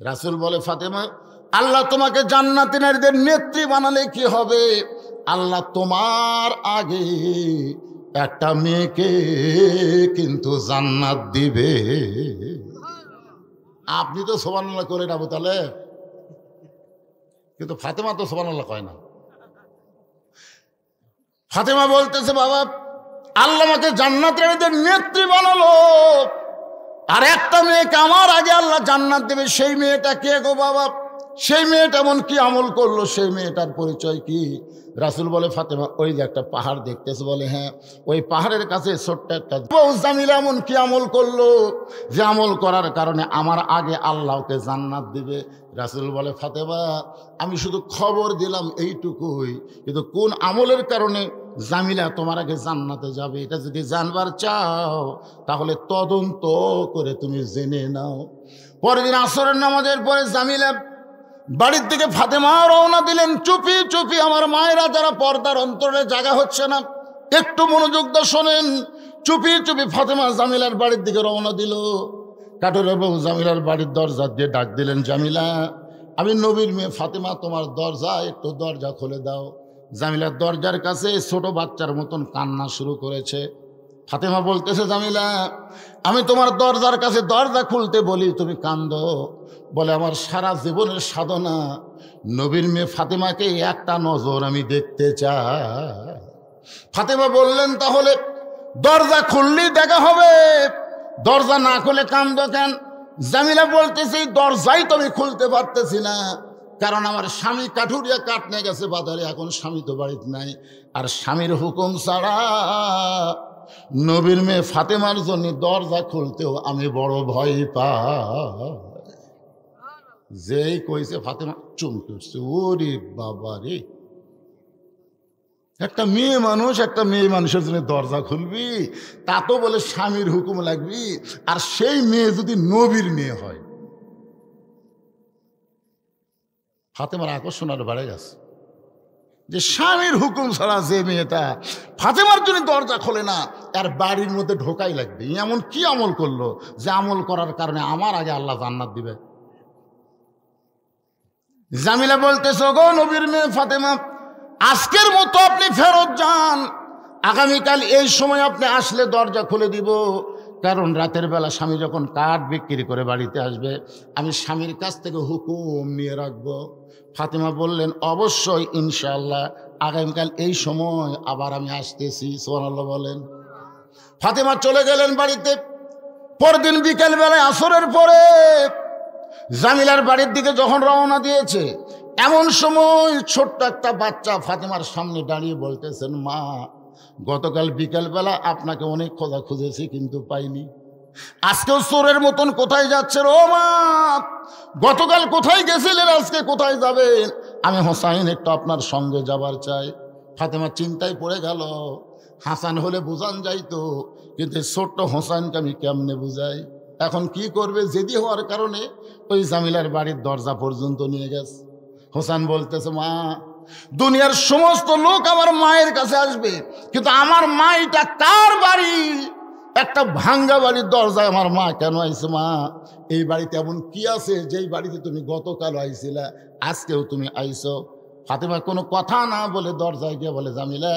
রাসূল বলে, ফাতেমা, আল্লাহ তোমাকে জান্নাতি নারীদের নেত্রী বানালে কি হবে? আল্লাহ তোমার আগে একটা মেয়েকে কিন্তু জান্নাত দিবে। আপনি তো সুবহানাল্লাহ করেন আবু তালেব, কিন্তু ফাতেমা তো সুবহানাল্লাহ কয় না। ফাতেমা বলতেছে, বাবা, আল্লাহ আমাকে জান্নাতের নেত্রী বানালো, আর একটা মেয়েকে আমার আগে আল্লাহ জান্নাত দেবে। সেই মেয়েটা কে গো বাবা? সেই মেয়েটা এমন কি আমল করলো? সেই মেয়েটার পরিচয় কি? রাসূল বলে, ফাতেমা, ওই যে একটা পাহাড় দেখতেছে। বলে, হ্যাঁ, ওই পাহাড়ের কাছে ছোট্ট একটা জামিলা এমন কি আমল করলো যে আমল করার কারণে আমার আগে আল্লাহকে জান্নাত দিবে? রাসূল বলে, ফাতেমা, আমি শুধু খবর দিলাম এইটুকুই, কিন্তু কোন আমলের কারণে জামিলা তোমার আগে জান্নাতে যাবে এটা যদি জানবার চাও তাহলে তদন্ত করে তুমি জেনে নাও। পরের দিন আসরের নামাজের পরে জামিলা বাড়ির দিকে ফাতেমা রওনা দিলেন। চুপি চুপি আমার মায়েরা যারা পর্দার অন্তরে জায়গা হচ্ছে না, একটু মনোযোগ দিয়ে শোনেন। চুপি চুপি ফাতেমা জামিলার বাড়ির দিকে রওনা দিল। কাঠুরের বউ জামিলার বাড়ির দরজা দিয়ে ডাক দিলেন, জামিলা, আমি নবীর মেয়ে ফাতেমা, তোমার দরজা একটু দরজা খুলে দাও। জামিলার দরজার কাছে ছোট বাচ্চার মতন কান্না শুরু করেছে। ফাতেমা বলতেছে, জামিলা, আমি তোমার দরজার কাছে দরজা খুলতে বলি তুমি কান্দো? বলে, আমার সারা জীবনের সাধনা নবীর মেয়ে ফাতেমাকে একটা নজর আমি দেখতে চাই। ফাতেমা বললেন, তাহলে দরজা খুললেই দেখা হবে, দরজা না খুলে কান্দো কেন? জামিলা বলতেছে, দরজাই তো আমি খুলতে পারতেছি না, কারণ আমার স্বামী কাঠুরিয়া কাঠ নিয়ে গেছে বাজারে, এখন স্বামী তো বাড়িতে নাই, আর স্বামীর হুকুম ছাড়া নবীর মেয়ে ফাতেমার জন্য দরজা খুলতেও আমি বড় ভয় পাই। যেই কইছে ফাতেমা চমকে উঠছে, ওরে বাবা রে, একটা মেয়ে মানুষের জন্য দরজা খুলবি, তা তো বলে স্বামীর হুকুম লাগবি, আর সেই মেয়ে যদি নবীর মেয়ে হয়। ফাতেমার আকর্ষণ আরো বেড়ে গেছে যে স্বামীর হুকুম ছাড়া যে মেয়েটা ফাতেমার জন্য দরজা খোলে না, আর বাড়ির মধ্যে ঢোকাই লাগবে। এমন কি আমল করলো যে আমল করার কারণে আমার আগে আল্লাহ জান্নাত দিবে? জামিলা বলতেছে, গো নবীর মেয়ে ফাতেমা, আজকের মতো আপনি ফেরত যান, আগামীকাল এই সময় আপনি আসলে দরজা খুলে দিব, কারণ রাতের বেলা স্বামী যখন কাঠ বিক্রি করে বাড়িতে আসবে আমি স্বামীর কাছ থেকে হুকুম নিয়ে রাখবো। ফাতেমা বললেন, অবশ্যই, ইনশাআল্লাহ, আগামীকাল এই সময় আবার আমি আসতেছি। সুবহানাল্লাহ বলেন। ফাতেমা চলে গেলেন বাড়িতে। পরদিন বিকেল বেলায় আসরের পরে জামিলার বাড়ির দিকে যখন রওনা দিয়েছে, এমন সময় ছোট্ট একটা বাচ্চা ফাতেমার সামনে দাঁড়িয়ে বলতেছেন, মা, গতকাল বিকেলবেলা আপনাকে অনেক খোঁজা খুঁজেছি কিন্তু পাইনি, আজকেও চোরের মতন কোথায় যাচ্ছেন? ও মা, গতকাল কোথায় গেছিলেন, আজকে কোথায় যাবেন? আমি হোসাইন একটু আপনার সঙ্গে যাবার চাই। ফাতেমা চিন্তায় পড়ে গেল, হাসান হলে বুঝান যাইতো, কিন্তু ছোট্ট হোসাইনকে আমি কেমনে বুঝাই? এখন কি করবে? জেদি হওয়ার কারণে ওই জামিলার বাড়ির দরজা পর্যন্ত নিয়ে গেছে। হোসাইন বলতেছে, মা, দুনিয়ার সমস্ত লোক আমার মায়ের কাছে আসবে, কিন্তু আমার মা এটা কার বাড়ি? একটা ভাঙ্গা বাড়ির দরজায় আমার মা কেন আইছে? মা, এই বাড়িতে এমন কি আছে যেই বাড়িতে তুমি গতকাল আইছিলা, আজকেও তুমি আইছো? ফাতেমা কোনো কথা না বলে দরজায় গিয়ে বলে, জামিলা,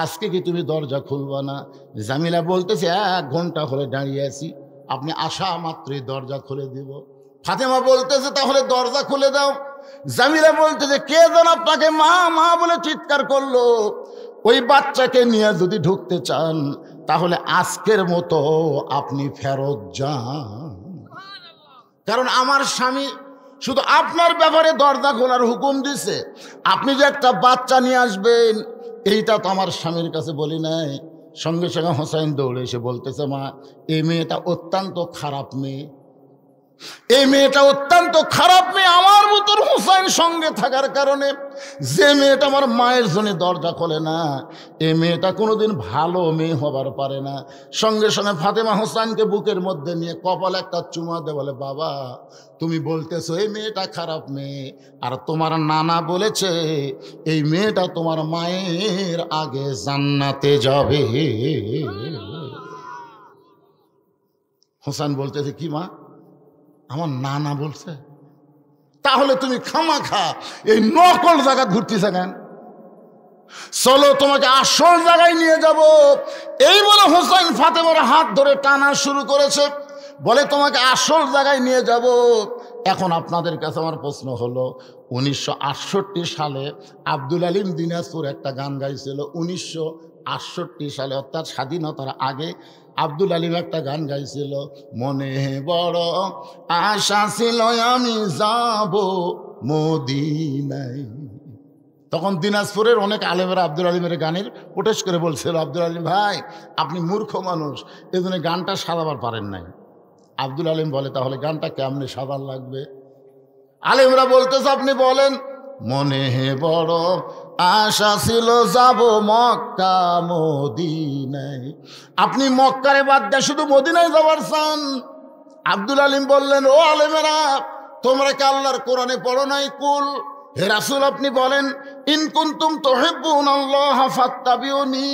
আজকে কি তুমি দরজা খুলবা না? জামিলা বলতেছে, 1 ঘন্টা হলে দাঁড়িয়ে আছি, আপনি আসা মাত্রই দরজা খুলে দিব। ফাতেমা বলতেছে, তাহলে দরজা খুলে দাও। জামিলা বলতেছে, কে যেন আপনাকে মা মা বলে চিৎকার করলো? ওই বাচ্চাকে নিয়ে যদি ঢুকতে চান তাহলে আজকের মতো আপনি ফেরত যান, কারণ আমার স্বামী শুধু আপনার ব্যাপারে দরজা খোলার হুকুম দিছে, আপনি যে একটা বাচ্চা নিয়ে আসবেন এইটা তো আমার স্বামীর কাছে বলি নাই। সঙ্গে সঙ্গে হোসাইন দৌড়ে এসে বলতেছে, মা, এই মেয়েটা অত্যন্ত খারাপ মেয়ে, এই মেয়েটা অত্যন্ত খারাপ মেয়ে। আমার মতন হোসাইন সঙ্গে থাকার কারণে যে মেয়েটা আমার মায়ের জন্য দরজা খোলে না, এই মেয়েটা কোনোদিন ভালো মেয়ে হবার পারে না। সঙ্গে সঙ্গে ফাতেমা হোসাইনকে বুকের মধ্যে নিয়ে কপালে একটা চুমা দে, বলে, বাবা, তুমি বলতেছো এই মেয়েটা খারাপ মেয়ে, আর তোমার নানা বলেছে এই মেয়েটা তোমার মায়ের আগে জান্নাতে যাবে। হোসাইন বলতেছে, কি মা, আমার নানা বলছে? তাহলে তুমি খামাখা এই নকল জায়গা ঘুরতেছে কেন? চলো তোমাকে আসল জায়গায় নিয়ে যাব। এই বলে হোসেন ফাতেমার হাত ধরে টানা শুরু করেছে, বলে তোমাকে আসল জায়গায় নিয়ে যাব। এখন আপনাদের কাছে আমার প্রশ্ন হলো, 1968 সালে আব্দুল আলিম দিনাজপুর একটা গান গাইছিল। 1968 সালে, অর্থাৎ স্বাধীনতার আগে আব্দুল আলিম একটা গান গাইছিল, মনে বড় আশা ছিল আমি যাব মদিনায়। তখন দিনাজপুরের অনেক আলেমেরা আব্দুল আলিমের গানের প্রোটেস্ট করে বলছিল, আব্দুল আলিম ভাই আপনি মূর্খ মানুষ, এই জন্য গানটা সাজাবার পারেন নাই। আব্দুল আলিম বলে, তাহলে গানটা কেমনে সাজার লাগবে? আলেমরা বলতেছে, আপনি বলেন, মনে বড় আশা ছিল যাব মক্কা মদিনায়। আপনি মক্কারে বাদ দিয়ে শুধু মদিনায় যাবার চান? আব্দুল আলিম বললেন, ও আলেমেরা, তোমরা কি আল্লাহর কোরআনে পড়ো নাই? কুল, হে রাসূল আপনি বলেন, ইন কুনতুম তুহিব্বুনাল্লাহ ফাত্তাবিউনি।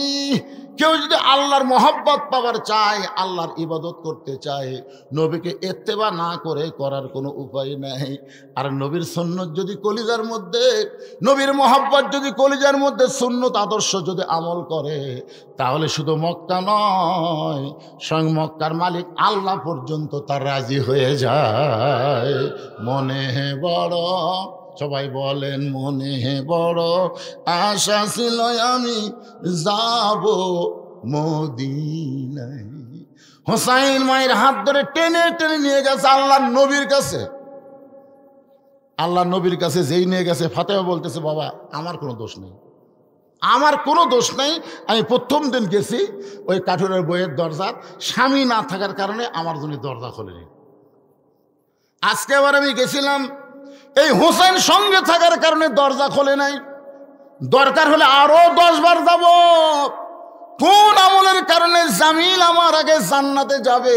কেউ যদি আল্লাহর মহব্বত পাওয়ার চায়, আল্লাহর ইবাদত করতে চায়, নবীকে ইত্তেবা না করে করার কোনো উপায় নাই। আর নবীর সুন্নত যদি কলিজার মধ্যে, নবীর মহব্বত যদি কলিজার মধ্যে সুন্নত আদর্শ যদি আমল করে, তাহলে শুধু মক্কা নয়, স্বয়ং মক্কার মালিক আল্লাহ পর্যন্ত তার রাজি হয়ে যায়। মনে বড়, সবাই বলেন, মনে বড় আশা ছিল আমি যাব মদিনায়। হোসাইন মায়ের হাত ধরে টেনে টেনে নিয়ে গেছে আল্লাহর নবীর কাছে। আল্লাহর নবীর কাছে যেই নিয়ে গেছে, ফাতেমা বলতেছে, বাবা আমার কোনো দোষ নেই, আমার কোনো দোষ নেই। আমি প্রথম দিন গেছি ওই কাঠুরের বইয়ের দরজা, স্বামী না থাকার কারণে আমার জন্য দরজা খোলেনি। আজকে আবার আমি গেছিলাম, এই হোসেন সঙ্গে থাকার কারণে দরজা খোলে নাই। দরকার হলে আরো 10 বার যাব। কোন আমলের কারণে জামিল আমার আগে জান্নাতে যাবে,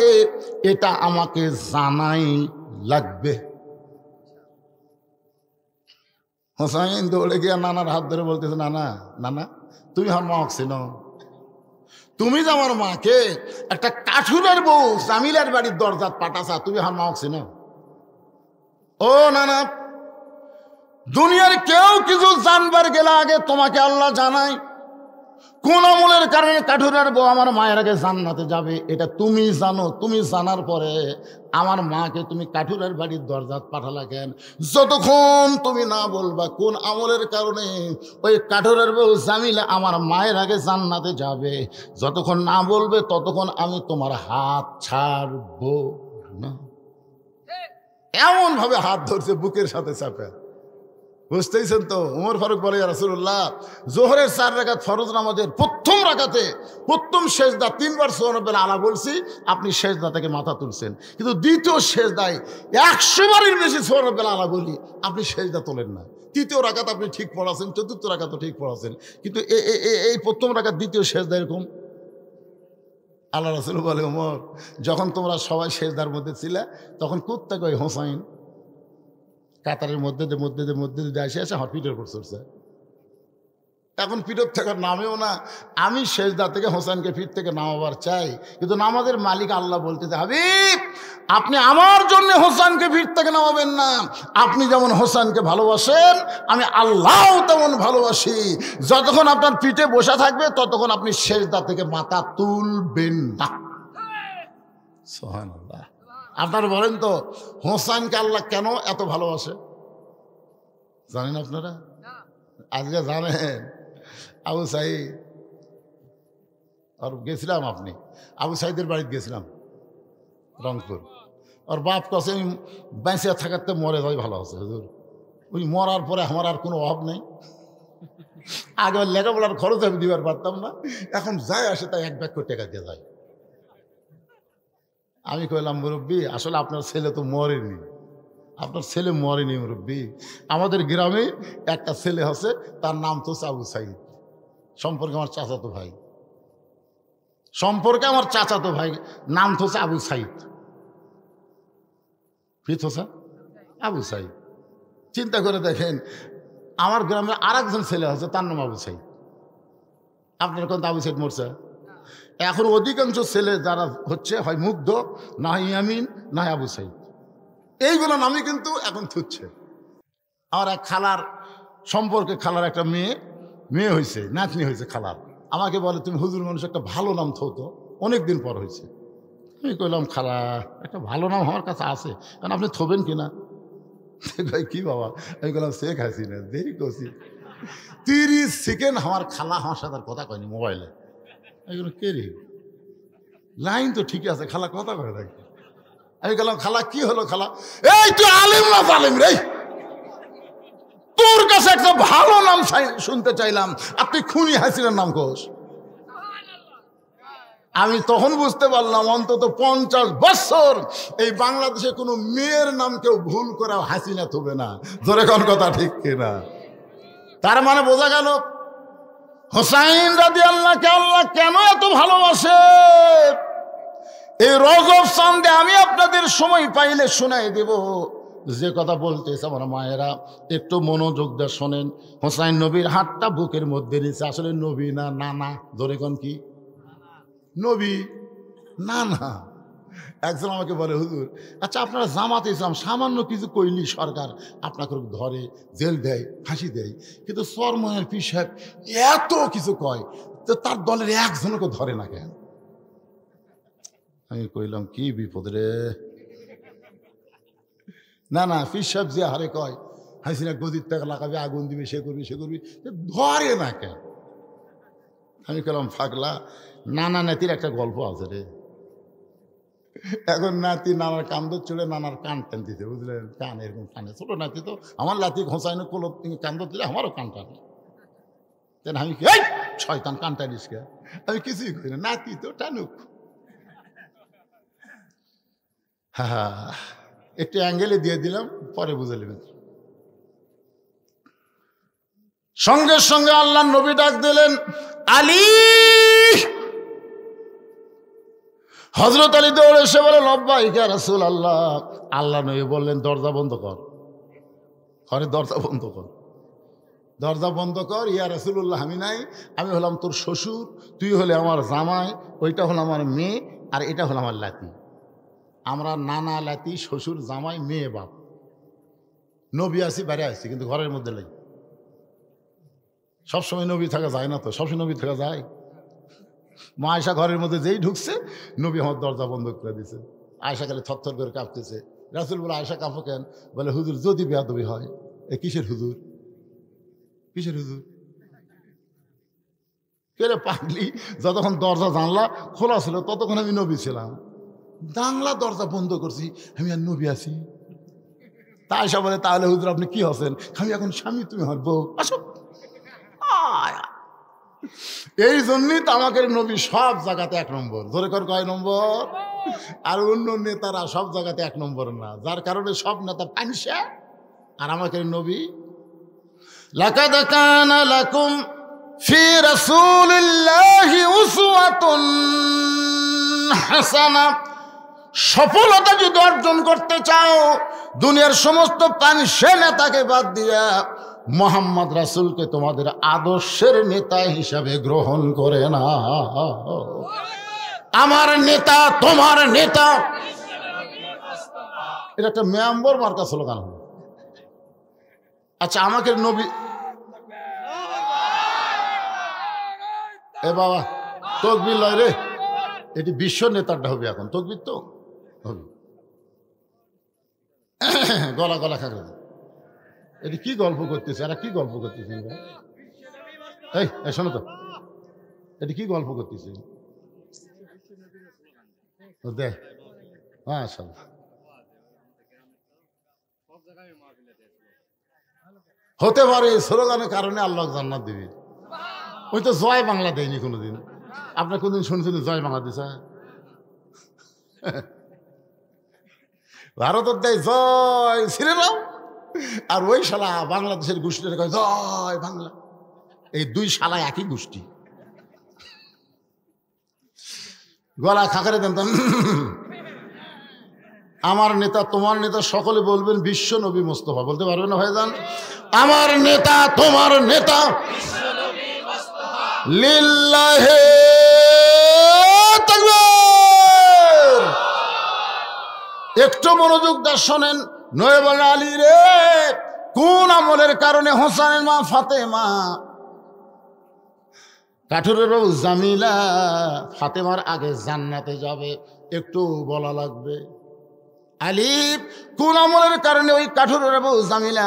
এটা আমাকে জানাই লাগবে। হোসাইন দৌড়ে গিয়া নানার হাত ধরে বলতেছে, নানা নানা তুমি আমার মা চিনো? তুমি যে আমার মাকে একটা কাঠুরের বউ জামিলের বাড়ির দরজাত পাঠাছা, তুমি আমার মা চিনো? ও নানা, দুনিয়ার কেউ কিছু জানবার গেলে আগে তোমাকে আল্লাহ জানাই। কোন আমলের কারণে কাঠুরের বউ আমার মায়ের আগে জান্নাতে যাবে এটা তুমি জানো। তুমি জানার পরে আমার মাকে তুমি কাঠুরের বাড়ির দরজাত পাঠালা কেন? যতক্ষণ তুমি না বলবা কোন আমলের কারণে ওই কাঠুরের বউ জামিলা আমার মায়ের আগে জান্নাতে যাবে, যতক্ষণ না বলবে ততক্ষণ আমি তোমার হাত ছাড়বো না। এমন ভাবে হাত ধরছে বুকের সাথে চাপে। বুঝতেইছেন তো? উমর ফারুক বলে, ইয়া রাসূলুল্লাহ, জোহরের 4 রাকাত ফরজ নামাজের প্রথম রাকাতে প্রথম সেজদা 3 বার সুবহানাল্লাহ আলা বলছি, আপনি সেজদা থেকে মাথা তুলছেন, কিন্তু দ্বিতীয় সেজদায় 100 বারের বেশি সুবহানাল্লাহ আলা বলি, আপনি সেজদা তোলেন না। তৃতীয় রাকাত আপনি ঠিক পড়াছেন, চতুর্থ রাকাতও ঠিক পড়াছেন, কিন্তু এই প্রথম রাকাত দ্বিতীয় সেজদা এরকম। আল্লাহ রাসূল বলে, ওমর, যখন তোমরা সবাই সেজদার মধ্যে ছিলে তখন কোত্থেকে কই হোসাইন কাতারের মধ্যে আসে আমার পিঠের উপর চড়ছে। এখন পিঠের থাকার নামেও না। আমি সেজদা থেকে হোসেনকে পিঠ থেকে নামাবার চাই, কিন্তু নামাজের মালিক আল্লাহ বলতেছে, হাবিব আপনি আমার জন্য হোসেনকে পিঠ থেকে নামাবেন না। আপনি যেমন হোসেনকে ভালোবাসেন আমি আল্লাহ তেমন ভালোবাসি। যতক্ষণ আপনার পিঠে বসা থাকবে ততক্ষণ আপনি সেজদা থেকে মাথা তুলবেন না। সুবহানাল্লাহ। আপনারা বলেন তো, হোসেনকে আল্লাহ কেন এত ভালোবাসে? জানেন আপনারা? আজকে জানেন? আবু সাইদ আর গেছিলাম, আপনি আবু সাইদের বাড়িতে গেছিলাম রংপুর। আর বাপ কাছে আমি বেঁচে থাকাতে মরে যাই ভালো আছে হুজুর। ওই মরার পরে আমার আর কোনো অভাব নেই। আগে লেখাপড়ার খরচ আমি দিবার পারতাম না, এখন যাই আসে তাই 1 ব্যাগ করে টাকা দিয়ে যায়। আমি কইলাম, মুরব্বী আসলে আপনার ছেলে তো মরেনি, আপনার ছেলে মরেনি মুরব্বী। আমাদের গ্রামে একটা ছেলে আছে, তার নাম তো আবু সাইদ, সম্পর্কে আমার চাচাতো ভাই, নাম তো আবু সাইদ, আবু সাইদ। চিন্তা করে দেখেন, আমার গ্রামে আরেকজন ছেলে আছে, তার নাম আবু সাইদ। আপনার কোন আবু সাইদ মরছে? এখন অধিকাংশ ছেলে যারা হচ্ছে হয় মুগ্ধ, না হয় ইয়ামিন, না হয় আবু সাইদ, এইগুলো নামই কিন্তু এখন থুচ্ছে। আমার এক খালার সম্পর্কে খালার একটা মেয়ে হয়েছে, নাতনি হয়েছে খালার। আমাকে বলে তুমি হুজুর মানুষ একটা ভালো নাম থতো, অনেকদিন পর হয়েছে। আমি কইলাম খালা একটা ভালো নাম আমার কাছে আছে, কারণ আপনি থবেন কিনা? কি বাবা? আমি বললাম শেখ হাসিনা। দেরি করছি 30 সেকেন্ড আমার খালা আমার সাথে কথা কয়নি মোবাইলে। আমি কে রে, লাইন তো ঠিকই আছে, খালা কথা কয় নাকি? আমি বললাম খালা কি হলো খালা? এই তুই আলিম না জালিম রে, তোর কাছে একটা ভালো নাম শুনতে চাইলাম আর তুই খুনি হাসিনার নাম কোস। আমি তখন বুঝতে পারলাম অন্তত 50 বছর এই বাংলাদেশে কোনো মেয়ের নাম কেউ ভুল করে হাসিনা থবে না। ধরে কোন কথা ঠিক কিনা? তার মানে বোঝা গেল হোসাইন রাদিয়াল্লাহু আল্লাহ কেন এত ভালোবাসে। এই রজব চাঁদে আমি আপনাদের সময় পাইলে শোনাই দেব যে কথা বলতেছে আমার মায়েরা, একটু মনোযোগ দিয়ে শোনেন। হোসাইন নবীর হাতটা বুকের মধ্যে নিয়েছে, আসলে নবী না নানা। ধরে কোন কি নবী না না। একজন আমাকে বলে হুজুর আচ্ছা আপনারা জামাতে ইসলাম সামান্য কিছু কইলি সরকার আপনাকে ধরে, জেল দেয়, ফাঁসি দেয়, কিন্তু চরমনের পীর সাহেব এত কিছু কয় তো তার দলের একজনকে ধরে না কেন? আমি কইলাম কি বিপদ রে। না না পীর সাহেব যে হারে কয় হাসিনা গদির টাকা লাগাবে, আগুন দিবে, সে করবি সে করবি, ধরে না কেন? আমি কইলাম ফাগলা, নানা নাতির একটা গল্প আছে রে। এখন নাতি নানার কান চলে নানার কান টান দিতে, বুঝলেন? কান এরকম টানে, ছোট নাতি তো আমার লাতি ঘোষাইনে কোলো কান দিলে আমারও কান টানে। আমি কি শয়তান কান টানিস কে? আমি কিছুই করি না, নাতি তো টানুক। হ্যাঁ একটু অ্যাঙ্গেলে দিয়ে দিলাম, পরে বুঝে নেবেন। সঙ্গে সঙ্গে আল্লাহ নবী ডাক দিলেন আলী। হযরত আলী দৌড়ে এসে বলে লব্বাইক ইয়া রাসূলুল্লাহ। আল্লাহ নবী বললেন দরজা বন্ধ কর, ঘরে দরজা বন্ধ কর, দরজা বন্ধ কর। ইয়া রাসূলুল্লাহ আমি নাই, আমি হলাম তোর শ্বশুর, তুই হলে আমার জামাই, ওইটা হলো আমার মেয়ে, আর এটা হলো আমার লাতি। আমরা নানা লাতি, শ্বশুর, জামাই, মেয়ে, বাপ। নবী আসি বাইরে আসছি, কিন্তু ঘরের মধ্যে নেই। সবসময় নবী থাকা যায় না তো, সবসময় নবী থাকা যায়? মা আয়েশা ঘরের মধ্যে যেই ঢুকছে নবী আমার দরজা বন্ধ করে দিছে। আয়েশা খালি থরথর করে কাঁপতেছে। রাসূল বলে আয়েশা কাঁপো কেন? বলে হুজুর যদি বেয়াদবি হয়। এ কিসের হুজুর? কিসের হুজুর? কে পাগলি? যতক্ষণ দরজা জানলা খোলা ছিল ততক্ষণ আমি নবী ছিলাম, জানলা দরজা বন্ধ করছি, আমি আর নবী আছি। তা আয়েশা বলে তাহলে হুজুর আপনি কি হচ্ছেন? আমি এখন স্বামী, তুমি আমার বউ, আসো। এই জন্যই তো আমাকে নবী সব জায়গাতে 1 নম্বর। ধরে কর কয় নম্বর? আর অন্য নেতারা সব জায়গাতে 1 নম্বর না, যার কারণে সব নেতা পানসে। আর আমাকে নবী লাকাদ কানা লাকুম ফি রাসূলিল্লাহি উসওয়াতুন হাসানা। সফলতা যদি অর্জন করতে চাও দুনিয়ার সমস্ত পানসে নেতাকে বাদ দিয়া মোহাম্মদ রাসূলকে তোমাদের আদর্শের নেতা হিসাবে গ্রহণ করে না। আমার নেতা তোমার নেতা, এটা একটা মেম্বার মার্কা স্লোগান হলো। আচ্ছা আমাকে নবী, এ বাবা তকবীর লয় রে, এটি বিশ্ব নেতারটা হবে এখন, তকবীর তো হবে। গলা গলা খাগড়া, এটি কি গল্প করতেছে? এরা কি গল্প করতেছে? এই শোনো তো, এটি কি গল্প করতেছে? দেখ মাশাআল্লাহ, হতে পারে স্লোগানের কারণে আল্লাহ জান্নাত দিবে। ওই তো জয় বাংলা দেয়নি কোনোদিন। আপনার কোনদিন শুনছেন জয় বাংলা দিছে? ভারতের দেয় জয় শ্রীরাম, আর ওই শালা বাংলাদেশের গোষ্ঠীটা কয় জয় বাংলা। এই 2 শালা একই গোষ্ঠী। গলা খাকারে দেন। আমার নেতা তোমার নেতা, সকলে বলবেন বিশ্ব নবী মোস্তফা। বলতে পারবেন না ভাইজান? আমার নেতা তোমার নেতা লিল্লাহে তাকবীর। একটু মনোযোগ দিয়ে শোনেন। নয় বলে আলী রে, কোন আমলের কারণে হোসেনের মা ফাতেমা কাঠুরের বউ জামিলা ফাতেমার আগে জান্নাতে যাবে একটু বলা লাগবে। আলিফ, কোন আমলের কারণে ওই কাঠুরের বউ জামিলা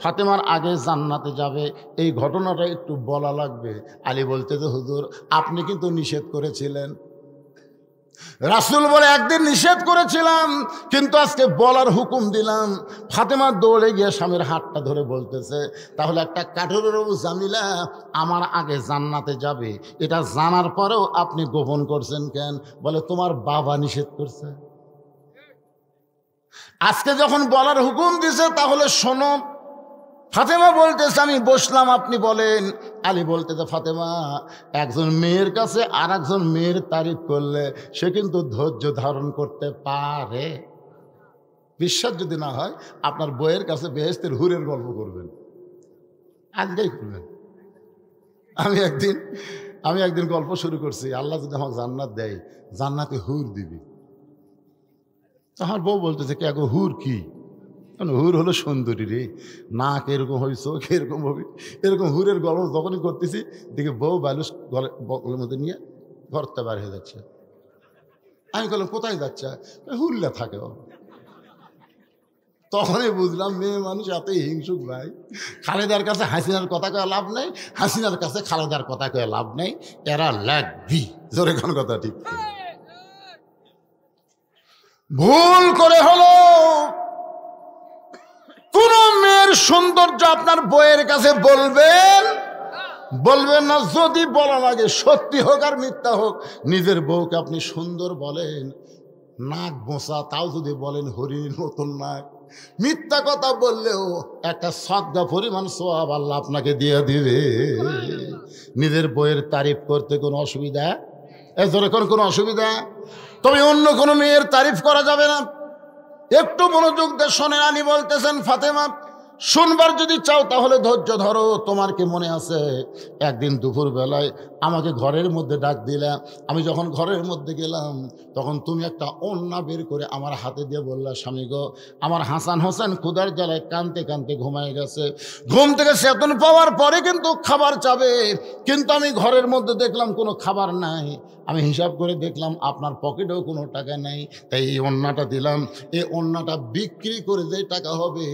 ফাতেমার আগে জান্নাতে যাবে, এই ঘটনাটা একটু বলা লাগবে। আলী বলতে যে হুজুর আপনি কিন্তু নিষেধ করেছিলেন। রাসূল বলে একদিন নিষেধ করেছিলাম কিন্তু আজকে বলার হুকুম দিলাম। ফাতেমা দৌড়ে গিয়ে স্বামীর হাতটা ধরে বলতেছে তাহলে একটা কাঠুরের বউ জামিলা আমার আগে জান্নাতে যাবে, এটা জানার পরেও আপনি গোপন করছেন কেন? বলে তোমার বাবা নিষেধ করছে। আজকে যখন বলার হুকুম দিছে তাহলে শোনো। ফাতেমা বলতেছে আমি বসলাম, আপনি বলেন। আলী বলতেছে ফাতেমা একজন মেয়ের কাছে আর একজন মেয়ের তারিফ করলে সে কিন্তু ধৈর্য ধারণ করতে পারে। বিশ্বাস যদি না হয় আপনার বইয়ের কাছে বেহেশতের হুরের গল্প করবেন, আজকেই করবেন। আমি একদিন গল্প শুরু করছি, আল্লাহ যদি আমাকে জান্নাত দেয় জান্নাতে হুর দিবি। আমার বউ বলতেছে কে গো হুর কি? হুর হলো সুন্দরী রে, নাক এরকম হবে, চোখ এরকম হবে, এরকম হুরের গল্প যখনই করতেছি দেখে বউ বালুস গলের মধ্যে নিয়ে ঘরতে বার হয়ে যাচ্ছে। আমি বললাম কোথায় যাচ্ছে? হুরলে থাকে। তখনই বুঝলাম মেয়ে মানুষ এতই হিংসুক ভাই। খালেদার কাছে হাসিনার কথা কয়ে লাভ নেই, হাসিনার কাছে খালেদার কথা কয়ে লাভ নেই, এরা লাগবি। জোরে কোন কথা ঠিক ভুল করে হলো কোন মেয়ের সৌন্দর্য আপনার বইয়ের কাছে বলবেন না। যদি বলা লাগে সত্যি হোক আর মিথ্যা হোক, নিজের বউকে আপনি সুন্দর বলেন, নাক বোঁচা তাও যদি বলেন হরিণের মতন নাক, মিথ্যা কথা বললেও একটা সদকা পরিমাণ সওয়াব আল্লাহ আপনাকে দিয়ে দিবে। নিজের বইয়ের তারিফ করতে কোনো অসুবিধা কোনো অসুবিধা? তবে অন্য কোনো মেয়ের তারিফ করা যাবে না। একটু মনোযোগ দিয়ে শোনেন। আলী বলতেছেন ফাতেমা শুনবার যদি চাও তাহলে ধৈর্য ধরো। তোমার কি মনে আছে একদিন দুপুর বেলায় আমাকে ঘরের মধ্যে ডাক দিলাম, আমি যখন ঘরের মধ্যে গেলাম তখন তুমি একটা ওড়না বের করে আমার হাতে দিয়ে বললা স্বামী গো আমার হাসান হোসেন ক্ষুধার জ্বালায় কাঁদতে কাঁদতে ঘুমায় গেছে, ঘুম থেকে চেতন পাওয়ার পরে কিন্তু খাবার চাবে, কিন্তু আমি ঘরের মধ্যে দেখলাম কোনো খাবার নাই। আমি হিসাব করে দেখলাম আপনার পকেটেও কোনো টাকা নেই, তাই এই ওড়নাটা দিলাম। এই ওড়নাটা বিক্রি করে যে টাকা হবে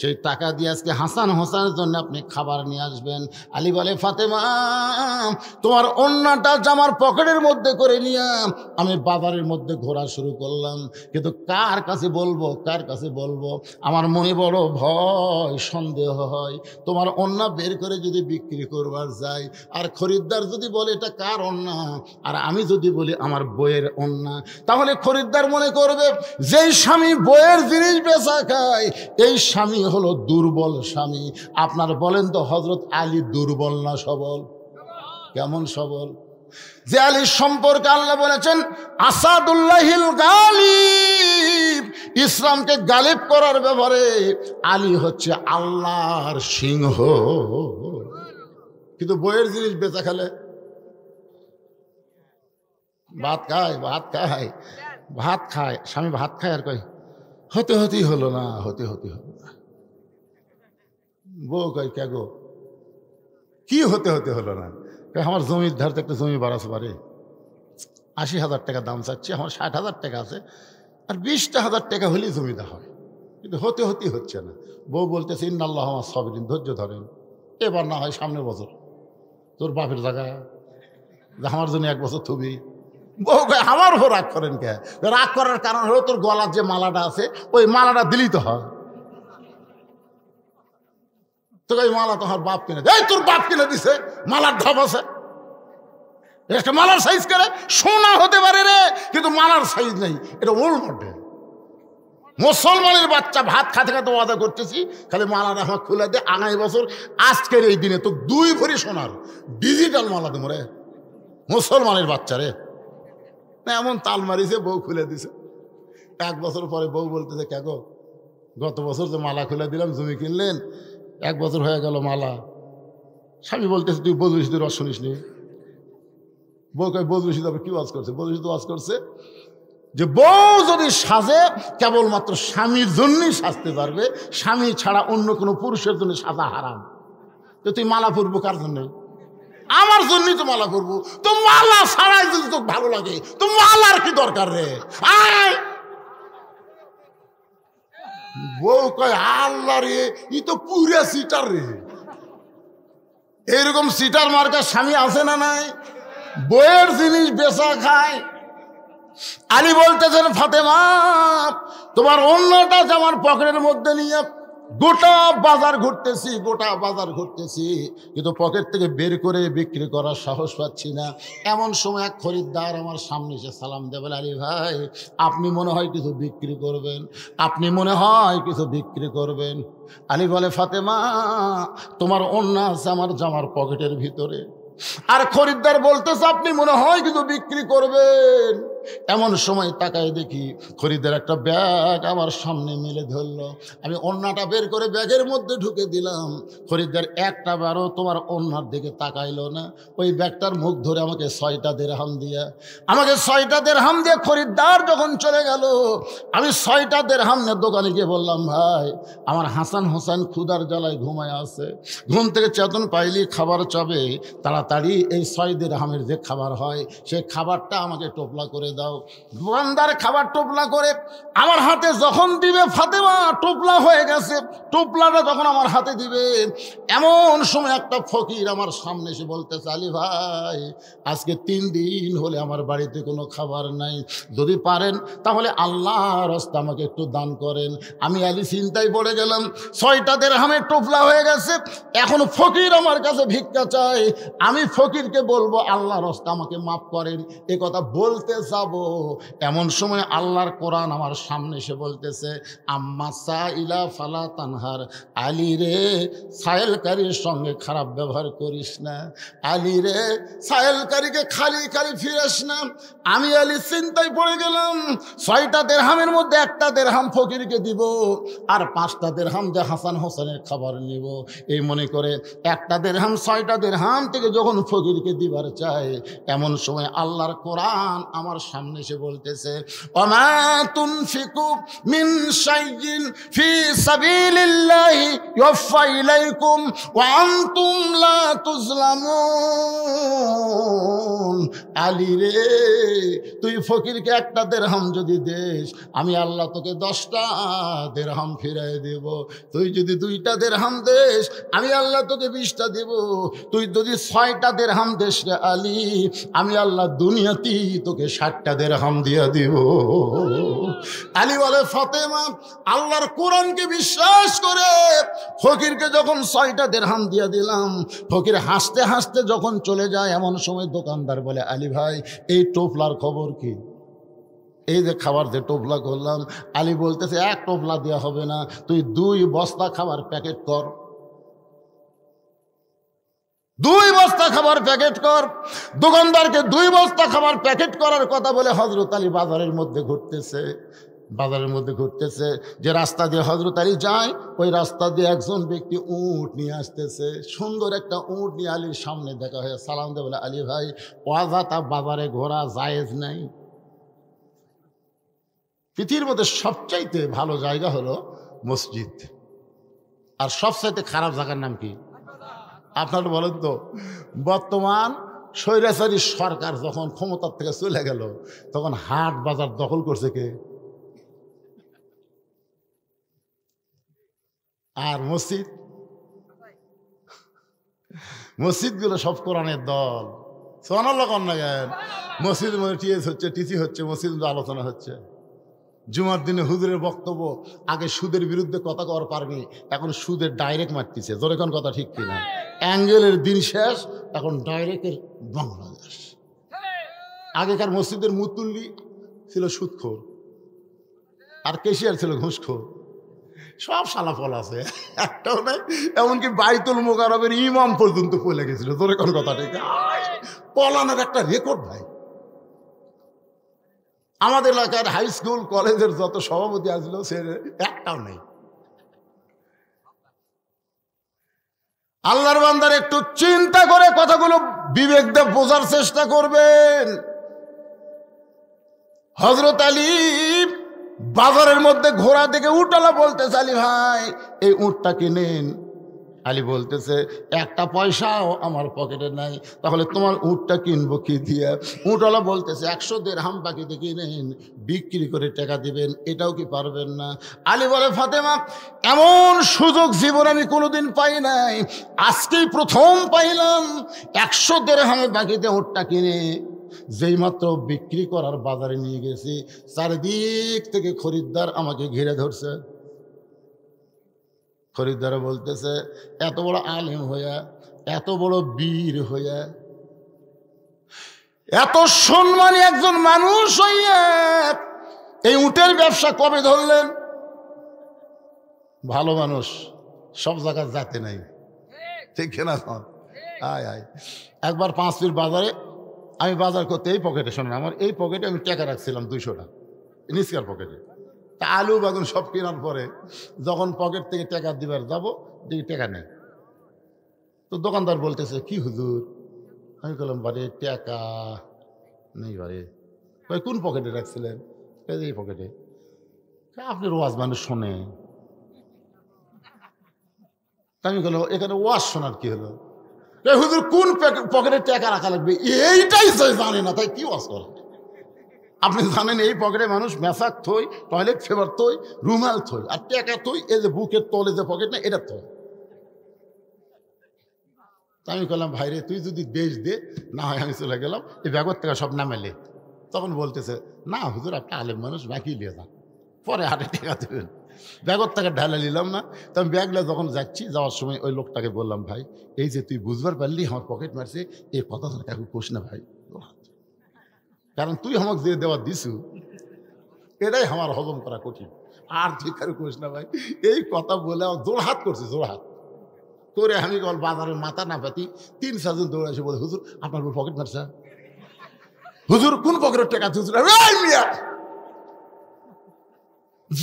সেই টাকা দিয়ে আজকে হাসান হোসেনের জন্য আপনি খাবার নিয়ে আসবেন। আলী বলে ফাতেমা তোমার ওড়নাটা জামার পকেটের মধ্যে করে নিয়ে আমি বাজারের মধ্যে ঘোরা শুরু করলাম, কিন্তু কার কাছে বলবো? আমার মনে বড় ভয় সন্দেহ হয়। তোমার ওড়না বের করে যদি বিক্রি করবার যাই আর খরিদ্দার যদি বলে এটা কার ওড়না, আর আমি যদি বলি আমার বইয়ের ওড়না, তাহলে খরিদ্দার মনে করবে যেই স্বামী বইয়ের জিনিস বেচা খায় এই স্বামী হলো দুর্বল স্বামী। আপনার বলেন তো হযরত আলী দুর্বল না সবল? কেমন সবল? যে আলীর সম্পর্কে আল্লাহ বলেছেন আসাদুল্লাহিল গালিব, ইসলামকে গালিব করার ব্যাপারে আলী হচ্ছে আল্লাহর সিংহ। কিন্তু বইয়ের জিনিস বেচা খেলে ভাত খায় স্বামী ভাত খায় আর কয় হতেই হলো না। বউ কয় কে গো কি হতে হলো না? আমার জমির ধারতে একটা জমি বাড়াতে পারে, ৮০,০০০ টাকা দাম চাচ্ছি, আমার ৬০,০০০ টাকা আছে, আর ২০,০০০ টাকা হলেই জমিটা হয়, কিন্তু হতেই হচ্ছে না। বউ বলতেছে ইন্নাল্লাহ আমার সাবিরিন, ধৈর্য ধরেন, এবার না হয় সামনের বছর তোর বাপের জায়গা আমার জন্য ১ বছর থুবি। বউ আমার উপর রাগ করেন কে? রাগ করার কারণ হলো তোর গলার যে মালাটা আছে ওই মালাটা দিলেই তো হয়। তো ওই মালা তোমার বাপ কিনে, এই তোর বাপ কিনে দিছে, মালার ধাপ আছে, একটা মালার সাইজ করে সোনা হতে পারে রে, কিন্তু মালার সাইজ নেই, এটা ওল্ড মডেল। মুসলমানের বাচ্চা ভাত খাতে ওয়াদা করতেছি খালি মালাটা আমার খুলে দে, আগামী বছর আজকের এই দিনে তো 2 ভরি সোনার ডিজিটাল মালা দেবো রে। মুসলমানের বাচ্চা রে, এমন তাল মারিছে বউ খুলে দিছে। 1 বছর পরে বউ বলতেছে কে গো গত বছর যে মালা খুলে দিলাম জমি কিনলেন, 1 বছর হয়ে গেল মালা। স্বামী বলতেছে তুই বদরুশি রস শুনিস নি? বউ কয় বদরুশি তারপর কি ওয়াজ করছে? বদরুশি তো ওয়াজ করছে যে বউ যদি সাজে কেবলমাত্র স্বামীর জন্যই সাজতে পারবে, স্বামী ছাড়া অন্য কোনো পুরুষের জন্য সাজা হারাম। তো তুই মালা পরবো কার জন্য? আমার জন্যই তো মালা পরবো। তো মালা ছাড়াই যদি তোকে ভালো লাগে তো মালার কি দরকার রে? বউ কয় আল্লাহ রে, ই তো পুরা সিটার রে। এইরকম সিটার মার্কা স্বামী আছে না নাই? বইয়ের জিনিস বেচা খায়। আলী বলতেছেন, ফাতেমা তোমার অন্যটা আমার পকেটের মধ্যে নিয়ে গোটা বাজার ঘুরতেছি, কিন্তু পকেট থেকে বের করে বিক্রি করার সাহস পাচ্ছি না। এমন সময় এক খরিদ্দার আমার সামনে এসে সালাম দেয়, বলে আলী ভাই আপনি মনে হয় কিছু বিক্রি করবেন। আলী বলে, ফাতেমা তোমার অন্য আছে আমার জামার পকেটের ভিতরে। আর খরিদ্দার বলতেছে আপনি মনে হয় কিছু বিক্রি করবেন। এমন সময় তাকায় দেখি খরিদ্দার একটা ব্যাগ আমার সামনে মেলে ধরলো। আমি ওড়নাটা বের করে ব্যাগের মধ্যে ঢুকে দিলাম। খরিদ্দার একটা বারও তোমার ওড়নার দিকে তাকাইলো না। ওই ব্যাগটার মুখ ধরে আমাকে 6টা দিরহাম দিয়ে খরিদ্দার যখন চলে গেল, আমি 6টা দিরহাম নিয়ে দোকানে গিয়ে বললাম, ভাই আমার হাসান হোসেন ক্ষুধার জ্বালায় ঘুমায় আছে, ঘুম থেকে চেতন পাইলি খাবার চাবে, তাড়াতাড়ি এই 6 দিরহামের যে খাবার হয় সেই খাবারটা আমাকে টোপলা করে দাও। দোকানদার খাবার টোপলা করে আমার হাতে যখন দিবে, ফাতেমা টোপলা হয়ে গেছে, টোপলাটা যখন আমার হাতে দিবে, এমন সময় একটা ফকির আমার সামনে এসে বলতেছে, আলী ভাই আজকে 3 দিন হলে আমার বাড়িতে কোনো খাবার নাই, যদি পারেন তাহলে আল্লাহর রাস্তায় আমাকে একটু দান করেন। আমি আলী চিন্তায় পড়ে গেলাম, 6টা দিরহামের টোপলা হয়ে গেছে, এখন ফকির আমার কাছে ভিক্ষা চায়। আমি ফকিরকে বলবো আল্লাহর রাস্তায় আমাকে মাফ করেন, এ কথা বলতে যাব, এমন সময় আল্লাহর কোরআন আমার সামনে এসে বলতেছে, আম্মা সাইলা ফালা তানহার, আলী রে সায়েলকারীর সঙ্গে খারাপ ব্যবহার করিস না, আলী রে সায়েলকারীকে খালি ফিরাস না। আমি আলী চিন্তায় পড়ে গেলাম, 6টা দিরহামের মধ্যে একটা দিরহাম ফকিরকে দিব, আর 5টা দিরহাম যে হাসান হোসেনের খাবার নিব। এই মনে করে একটা দিরহাম 6টা দিরহাম থেকে যখন ফকিরকে দিবার চায়, এমন সময় আল্লাহর কোরআন আমার সামনে এসে বলতেছে, ওমা তুনফিকু মিন শাইইন ফি সাবিলিল্লাহি ইউফা ইলাইকুম ওয়া আনতুম লা তুজলামুন। আলী রে তুই ফকিরকে একটা দিরহাম যদি দেস, আমি আল্লাহ তোকে 10টা দিরহাম ফিরাই দেব। তুই যদি 2টা দিরহাম দেস, আমি আল্লাহ তোকে 20টা দেব। তুই যদি 6টা দিরহাম দেস রে আলী, আমি আল্লাহ দুনিয়াতেই তোকে 60টা দিরহাম দিয়া দিব। আলী বলে, ফাতেমা আল্লাহর কোরআনকে বিশ্বাস করে ফকিরকে যখন 6টা দিরহাম দিয়া দিলাম, ফকির হাসতে হাসতে যখন চলে যায়, এমন সময় দোকানদার বলে, আলী ভাই এই টোপলার খবর কি? এই যে খাবার যে টোপলা করলাম। আলী বলতেছে, 1 টোপলা দেওয়া হবে না, তুই 2 বস্তা খাবার প্যাকেট কর, 2 বস্তা খাবার প্যাকেট কর। দোকানদারকে 2 বস্তা খাবার প্যাকেট করার কথা বলে হযরত আলী বাজারের মধ্যে ঘুরতেছে। যে রাস্তা দিয়ে হযরত আলী যায়, ওই রাস্তা দিয়ে একজন ব্যক্তি উট নিয়ে আসতেছে, সুন্দর একটা উট নিয়ে আলীর সামনে দেখা হয়ে সালাম দেয়, বলে, আলী ভাই ওয়াজাতা বাজারে ঘোরা জায়েজ নাই। পৃথিবীর মধ্যে সবচাইতে ভালো জায়গা হলো মসজিদ, আর সবচাইতে খারাপ জায়গার নাম কি? আপনারা বলেন তো। বর্তমান স্বৈরাচারী সরকার যখন ক্ষমতার থেকে চলে গেল, তখন হাট বাজার দখল করছে কে? আর মসজিদগুলো সব কোরআনের দল। সুবহানাল্লাহ কন না কেন? মসজিদের মধ্যে টিসি হচ্ছে, মসজিদ আলোচনা হচ্ছে। জুমার দিনে হুজুরের বক্তব্য, আগে সুদের বিরুদ্ধে কথা কর পারবি, এখন সুদের ডাইরেক্ট মারতেছে। জোরে কোন কথা ঠিক কিনা? অ্যাঙ্গেলের দিন শেষ, এখন ডাইরেক্টের বাংলাদেশ। আগেকার মসজিদের মুতুল্লি ছিল সুদখোর, আর কেশিয়ার ছিল ঘুষখোর। সব সালাফল আছে, একটাও নাই। এমনকি বাইতুল মোকাররমের ইমাম পর্যন্ত পড়ে গেছিল। জোরে কোন কথা ঠিক? পলানের একটা রেকর্ড ভাই। আমাদের এলাকার হাই স্কুল কলেজের যত সভাপতি আসলো, সে একটাও নেই। আল্লাহর বান্দার একটু চিন্তা করে কথাগুলো বিবেক দিয়ে বোঝার চেষ্টা করবেন। হযরত আলী বাজারের মধ্যে ঘোড়া দেখে উটওয়ালা বলতেছে, আলী ভাই এই উটটা কিনেন। আলী বলতেছে, একটা পয়সাও আমার পকেটে নাই, তাহলে তোমার উটটা কিনবো কি দিয়া? উটওয়ালা বলতেছে, 100 দিরহাম বাকিতে কিনেন, বিক্রি করে টাকা দিবেন, এটাও কি পারবেন না? আলী বলে, ফাতেমা এমন সুযোগ জীবনে আমি কোনোদিন পাই নাই, আজকেই প্রথম পাইলাম। 100 দিরহামে বাকিতে উটটা কিনে যেই মাত্র বিক্রি করার বাজারে নিয়ে গেছি, চারিদিক থেকে খরিদ্দার আমাকে ঘিরে ধরছে। খরিদ্দার বলতেছে, এত বড় আলেম হইয়া, এত বড় বীর হইয়া, এত সম্মানী একজন মানুষ হইয়া এই উটের ব্যবসা কবে ধরলেন? ভালো মানুষ সব জায়গায় যাতে নাই, ঠিক না? আয় আয় একবার 5 পীর বাজারে আমি বাজার করতে, এই পকেটে, শোনেন আমার এই পকেটে আমি টাকা রাখছিলাম 200 টাকা নিচকার পকেটে। তা আলু বাগুন সব কেনার পরে যখন পকেট থেকে টাকা দিবার যাবো, দেখি টাকা নেই। তো দোকানদার বলতেছে, কি হুজুর? আমি বললাম, বারে টাকা নেই। বারে ভাই কোন পকেটে রাখছিলেন? এই পকেটে। আপনি ওয়াজ মানুষ শোনে। আমি বললাম, এখানে ওয়াজ শোনার কি হলো? হুজুর কোন পকেটে টাকা রাখা লাগবে এইটাই জানে না, তাই কি ওয়াজ করে? আপনি জানেন এই পকেটে মানুষ মেসাক থই, টয়লেট ফেভার থই, রুমাল থই, আর টাকা থই এই যে বুকের তলে যে পকেট না, এটা থই। আমি বললাম, ভাইরে তুই যদি দেশ দে, না হয় আমি চলে গেলাম, এই ব্যাগের থেকে সব নামেলে। তখন বলতেছে, না হুজুর আপনি আলেম মানুষ, বাকি নিয়ে যান, পরে হাটে টাকা দেবেন। ব্যাগের থেকে ঢালে নিলাম না। তো আমি ব্যাগটা যখন যাচ্ছি, যাওয়ার সময় ওই লোকটাকে বললাম, ভাই এই যে তুই বুঝবার পারলি আমার পকেট মারছে, এই কথা তো কাউকে কোষ না ভাই, কারণ তুই আমাকে যে দেওয়া দিছু এটাই আমার হজম করা কঠিন, আর তুই কারো কোষ না ভাই। এই কথা বলে আমার জোড়হাত করছে, জোড়হাত করে আমি বল বাজারের মাথা না পাতি 3-4 জন দৌড়ে এসে বলে, হুজুর আপনার পকেট মারছে। হুজুর কোন পকেটের টাকা? হুজুর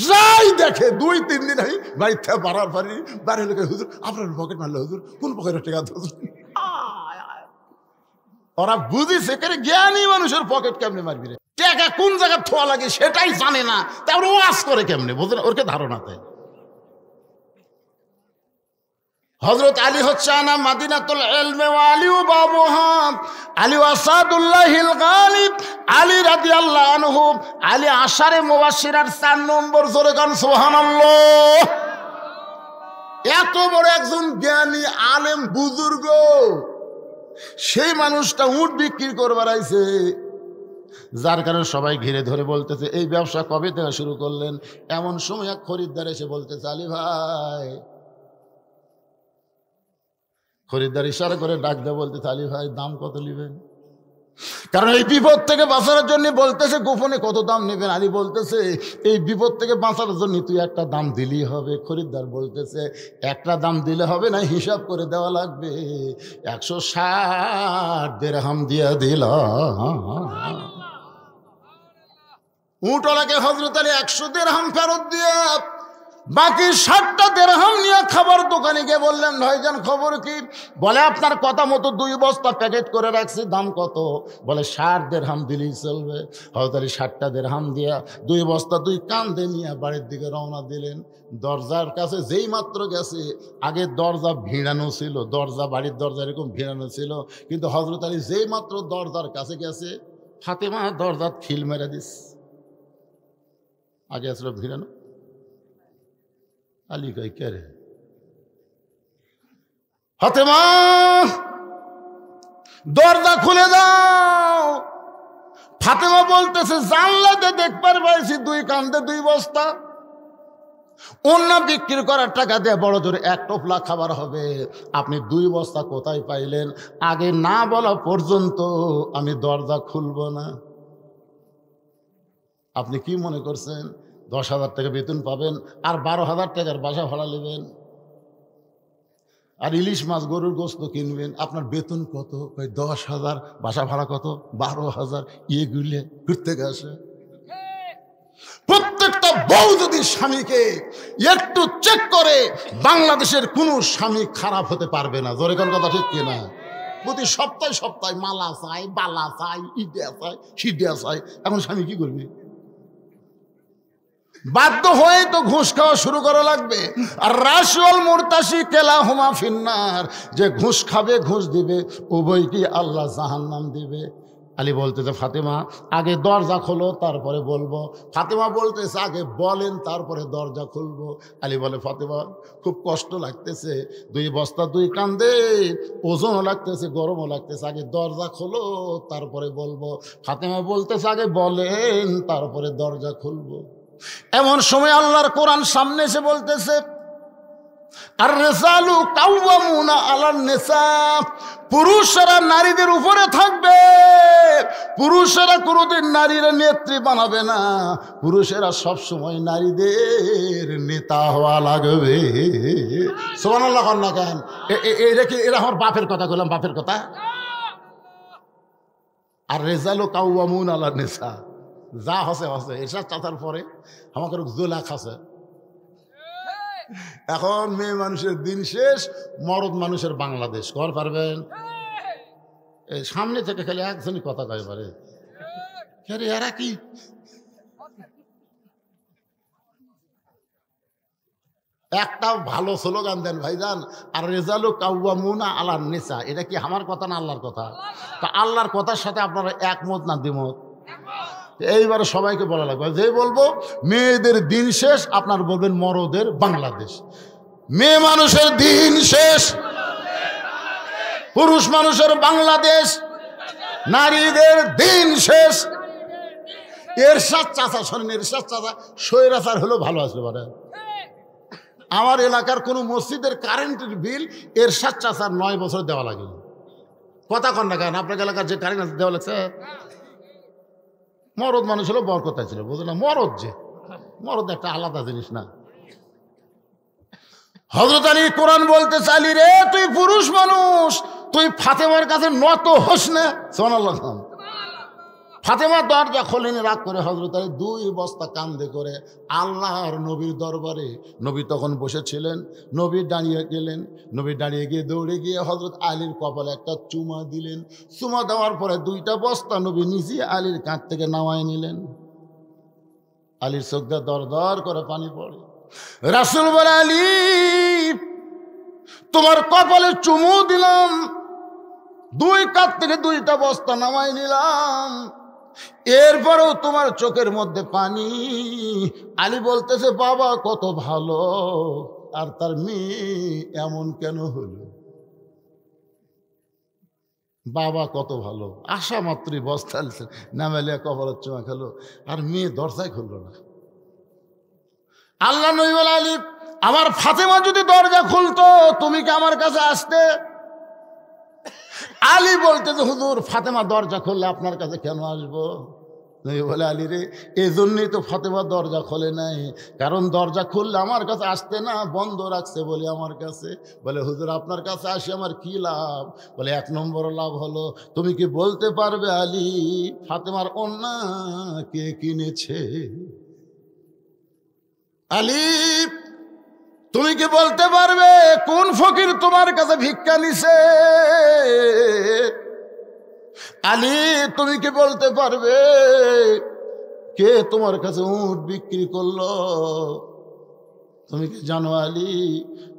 যাই দেখে 2-3 দিন আমি বাড়ির থেকে বাড়ার পারি, বাড়ির লোকে, হুজুর আপনার পকেট মারলো, হুজুর কোন পকেটের টাকা? হুজুর ওরা বুঝিছে করে জ্ঞানী মানুষের পকেট কেমনে মারবি রে, টাকা কোন জায়গায় থোয়া লাগে সেটাই জানে না, তারপর ওয়াজ করে কেমনে? বুঝলেন, ওরকে ধারণা দেয়। হযরত আলী হচ্ছে আনা মাদিনাতুল ইলমি ওয়া আলিউ বাবুহা, আলী আসাদুল্লাহিল গালিব, আলী রাদিয়াল্লাহু আনহু, আলী আশারে মুবাশশিরার 4 নম্বর। জোরে গান সুবহানাল্লাহ। এত বড় একজন জ্ঞানী আলেম বুজুর্গ, সেই মানুষটা উট বিক্রি করবার আইছে, যার কারণে সবাই ঘিরে ধরে বলতেছে, এই ব্যবসা কবে থেকে শুরু করলেন? এমন সময় এক খরিদ্দার এসে বলতেছে, আলী ভাই, খরিদ্দার ইশারা করে ডাক দেয়, বলতেছে, আলী ভাই দাম কত নেবেন? কারণ এই বিপদ থেকে বাঁচার জন্য বলতেছে, গোপনে কত দাম নেবেন? আলী বলতেছে, এই বিপদ থেকে বাঁচার জন্য তুই একটা দাম দিলেই হবে। খরিদ্দার বলতেছে, একটা দাম দিলে হবে না, হিসাব করে দেওয়া লাগবে। 160 দিরহাম দিয়া দিলাম। উটওয়ালাকে হযরত আলী 100 দিরহাম ফেরত দিয়ে বাকি 60টা দিরহাম নিয়ে খাবার দোকানে গিয়ে বললেন, ভাইজান খবর কি? বলে, আপনার কথা মতো 2 বস্তা প্যাকেট করে রাখছি, দাম কত? বলে 60 দিরহাম দিলেই চলবে। হযরত আলী 60টা দিরহাম দিয়া 2 বস্তা 2 কাঁধে নিয়ে বাড়ির দিকে রওনা দিলেন। দরজার কাছে যেই মাত্র গেছে, আগে দরজা ভিড়ানো ছিল, দরজা বাড়ির দরজা এরকম ভিড়ানো ছিল, কিন্তু হযরত আলী যেই মাত্র দরজার কাছে গেছে, ফাতেমা দরজা খিল মেরে দিস। আগে আসলো ভিড়ানো। আলী কই, কে রে? ফাতেমা দরজা খুলে দাও। ফাতেমা বলতেছে, জানলাতে দেখবার পাইছি 2 কাঁধে 2 বস্তা, অন্য বিক্রি করার টাকা দিয়ে বড় জোরে 1 টোপলা খাবার হবে, আপনি 2 বস্তা কোথায় পাইলেন? আগে না বলা পর্যন্ত আমি দরজা খুলব না। আপনি কি মনে করছেন 10,000 টাকা বেতন পাবেন আর 12,000 টাকার বাসা ভাড়া নেবেন, আর ইলিশ মাছ গরুর গোস্ত কিনবেন? আপনার বেতন কত? 10,000, বাসা ভাড়া কত? 12,000। এগুলো ঘুরতে গেছে। প্রত্যেকটা বউ যদি স্বামীকে একটু চেক করে, বাংলাদেশের কোনো স্বামী খারাপ হতে পারবে না। জোরে কোন কথা ঠিক কিনা? প্রতি সপ্তাহে সপ্তাহে মালা চাই, বালা চাই, ইডিয়া চাই, সিডিয়া চাই। এখন স্বামী কি করবে? বাধ্য হয়ে তো ঘুষ খাওয়া শুরু করা লাগবে। আর রাশিউল মুরতাশি কেলাহুমা ফিন্নার, যে ঘুষ খাবে ঘুষ দিবে উভয়কে আল্লাহ জাহান্নাম দিবে। আলী বলতেছে ফাতেমা আগে দরজা খোলো তারপরে বলবো। ফাতেমা বলতেছে আগে বলেন তারপরে দরজা খুলবো। আলী বলে ফাতেমা খুব কষ্ট লাগতেছে, 2 বস্তা 2 কান্দে, ওজনও লাগতেছে গরমও লাগতেছে, আগে দরজা খোলো তারপরে বলবো। ফাতেমা বলতেছে আগে বলেন তারপরে দরজা খুলবো। এমন সময় আল্লাহর কোরআন সামনে এসে বলতেছে আর রিজালু কাওয়ামুনা আলান নিসা, পুরুষেরা নারীদের উপরে থাকবে। পুরুষেরা কোনোদিন নারীর নেত্রী বানাবে না, পুরুষেরা সব সময় নারীদের নেতা হওয়া লাগবে। সুবহানাল্লাহ না কেন? এটা কি এরা আমার বাপের কথা বললাম, বাপের কথা। আর রিজালু কাওয়ামুনা আলান নিসা, যা হসে হসে এসব চাতার পরে আমাকে জোলা খাসে। এখন মেয়ে মানুষের দিন শেষ, মরদ মানুষের বাংলাদেশ। কর পারবেন? এই সামনে থেকে খালি একজনই কথা কয় পারে, এরা কি একটা ভালো স্লোগান দেন ভাইজান। আর রেজালু কাওয়ামুনা আলান নিসা, এটা কি আমার কথা না আল্লাহর কথা? তা আল্লাহর কথার সাথে আপনারা একমত না দ্বিমত? এইবারে সবাইকে বলা লাগবে, যে বলবো মেয়েদের দিন শেষ আপনার বলবেন মরদের বাংলাদেশ। মেয়ে মানুষের দিন শেষ, পুরুষ মানুষের বাংলাদেশ, নারীদের দিন শেষ। এরশাদ চাচা শোনেন, এরশাদ চাচা স্বৈরাচার হলেও ভালো আসবে পারে। আমার এলাকার কোনো মসজিদের কারেন্টের বিল এরশাদ চাচার 9 বছর দেওয়া লাগে। কথা কন না কেন? আপনার এলাকার যে কারেন্ট দেওয়া লাগছে, মরদ মানুষ হলো বরকতায় ছিল, বুঝলেন না? মরদ যে মরদ একটা আলাদা জিনিস না। হযরত আলী কোরআন বলতে চাইলি রে তুই পুরুষ মানুষ, তুই ফাতেমার কাছে নত হোস না। সুবহানাল্লাহ। ফাতেমা দরজা খোলেনি, রাগ করে হযরত আলী 2 বস্তা কান্দে করে আল্লাহর নবীর দরবারে, নবী তখন বসেছিলেন, নবী দাঁড়িয়ে গেলেন। নবী দাঁড়িয়ে গিয়ে দৌড়ে গিয়ে হযরত আলীর কপালে একটা চুমা দিলেন। চুমা দেওয়ার পরে 2টা বস্তা নবী নিজে আলীর কাঁধ থেকে নামায় নিলেন। আলীর চোখ দিয়ে দর দর করে পানি পড়ে। রাসূল বলে আলী তোমার কপালে চুমু দিলাম, 2 কাঁধ থেকে 2টা বস্তা নামায় নিলাম, এরপরেও তোমার চোখের মধ্যে পানি। আলী বলতেছে বাবা কত ভালো, আর তার মেয়ে এমন কেন হলো? বাবা কত ভালো, আশা মাত্রই বস্তা নামাইলে কপালের চুমা খেলো, আর মেয়ে দরজায় খুললো না। আল্লাহ নবী বলে আলী আমার ফাতেমা যদি দরজা খুলতো তুমি কি আমার কাছে আসতে? আলী বলতে যে হুজুর ফাতেমা দরজা খুললে আপনার কাছে কেন আসবো? নবী বলে আলী রে এই জন্যই তো ফাতেমা দরজা খোলে নাই, কারণ দরজা খুললে আমার কাছে আসতে না, বন্ধ রাখছে বলে আমার কাছে। বলে হুজুর আপনার কাছে আসি আমার কি লাভ? বলে 1 নম্বর লাভ হলো তুমি কি বলতে পারবে আলী ফাতেমার ওন্না কে কিনেছে? আলী তুমি কি বলতে পারবে কোন ফকির তোমার কাছে ভিক্ষা নিছে? আলী তুমি কি বলতে পারবে কে তোমার কাছে উট বিক্রি করলো? তুমি কি জানো আলী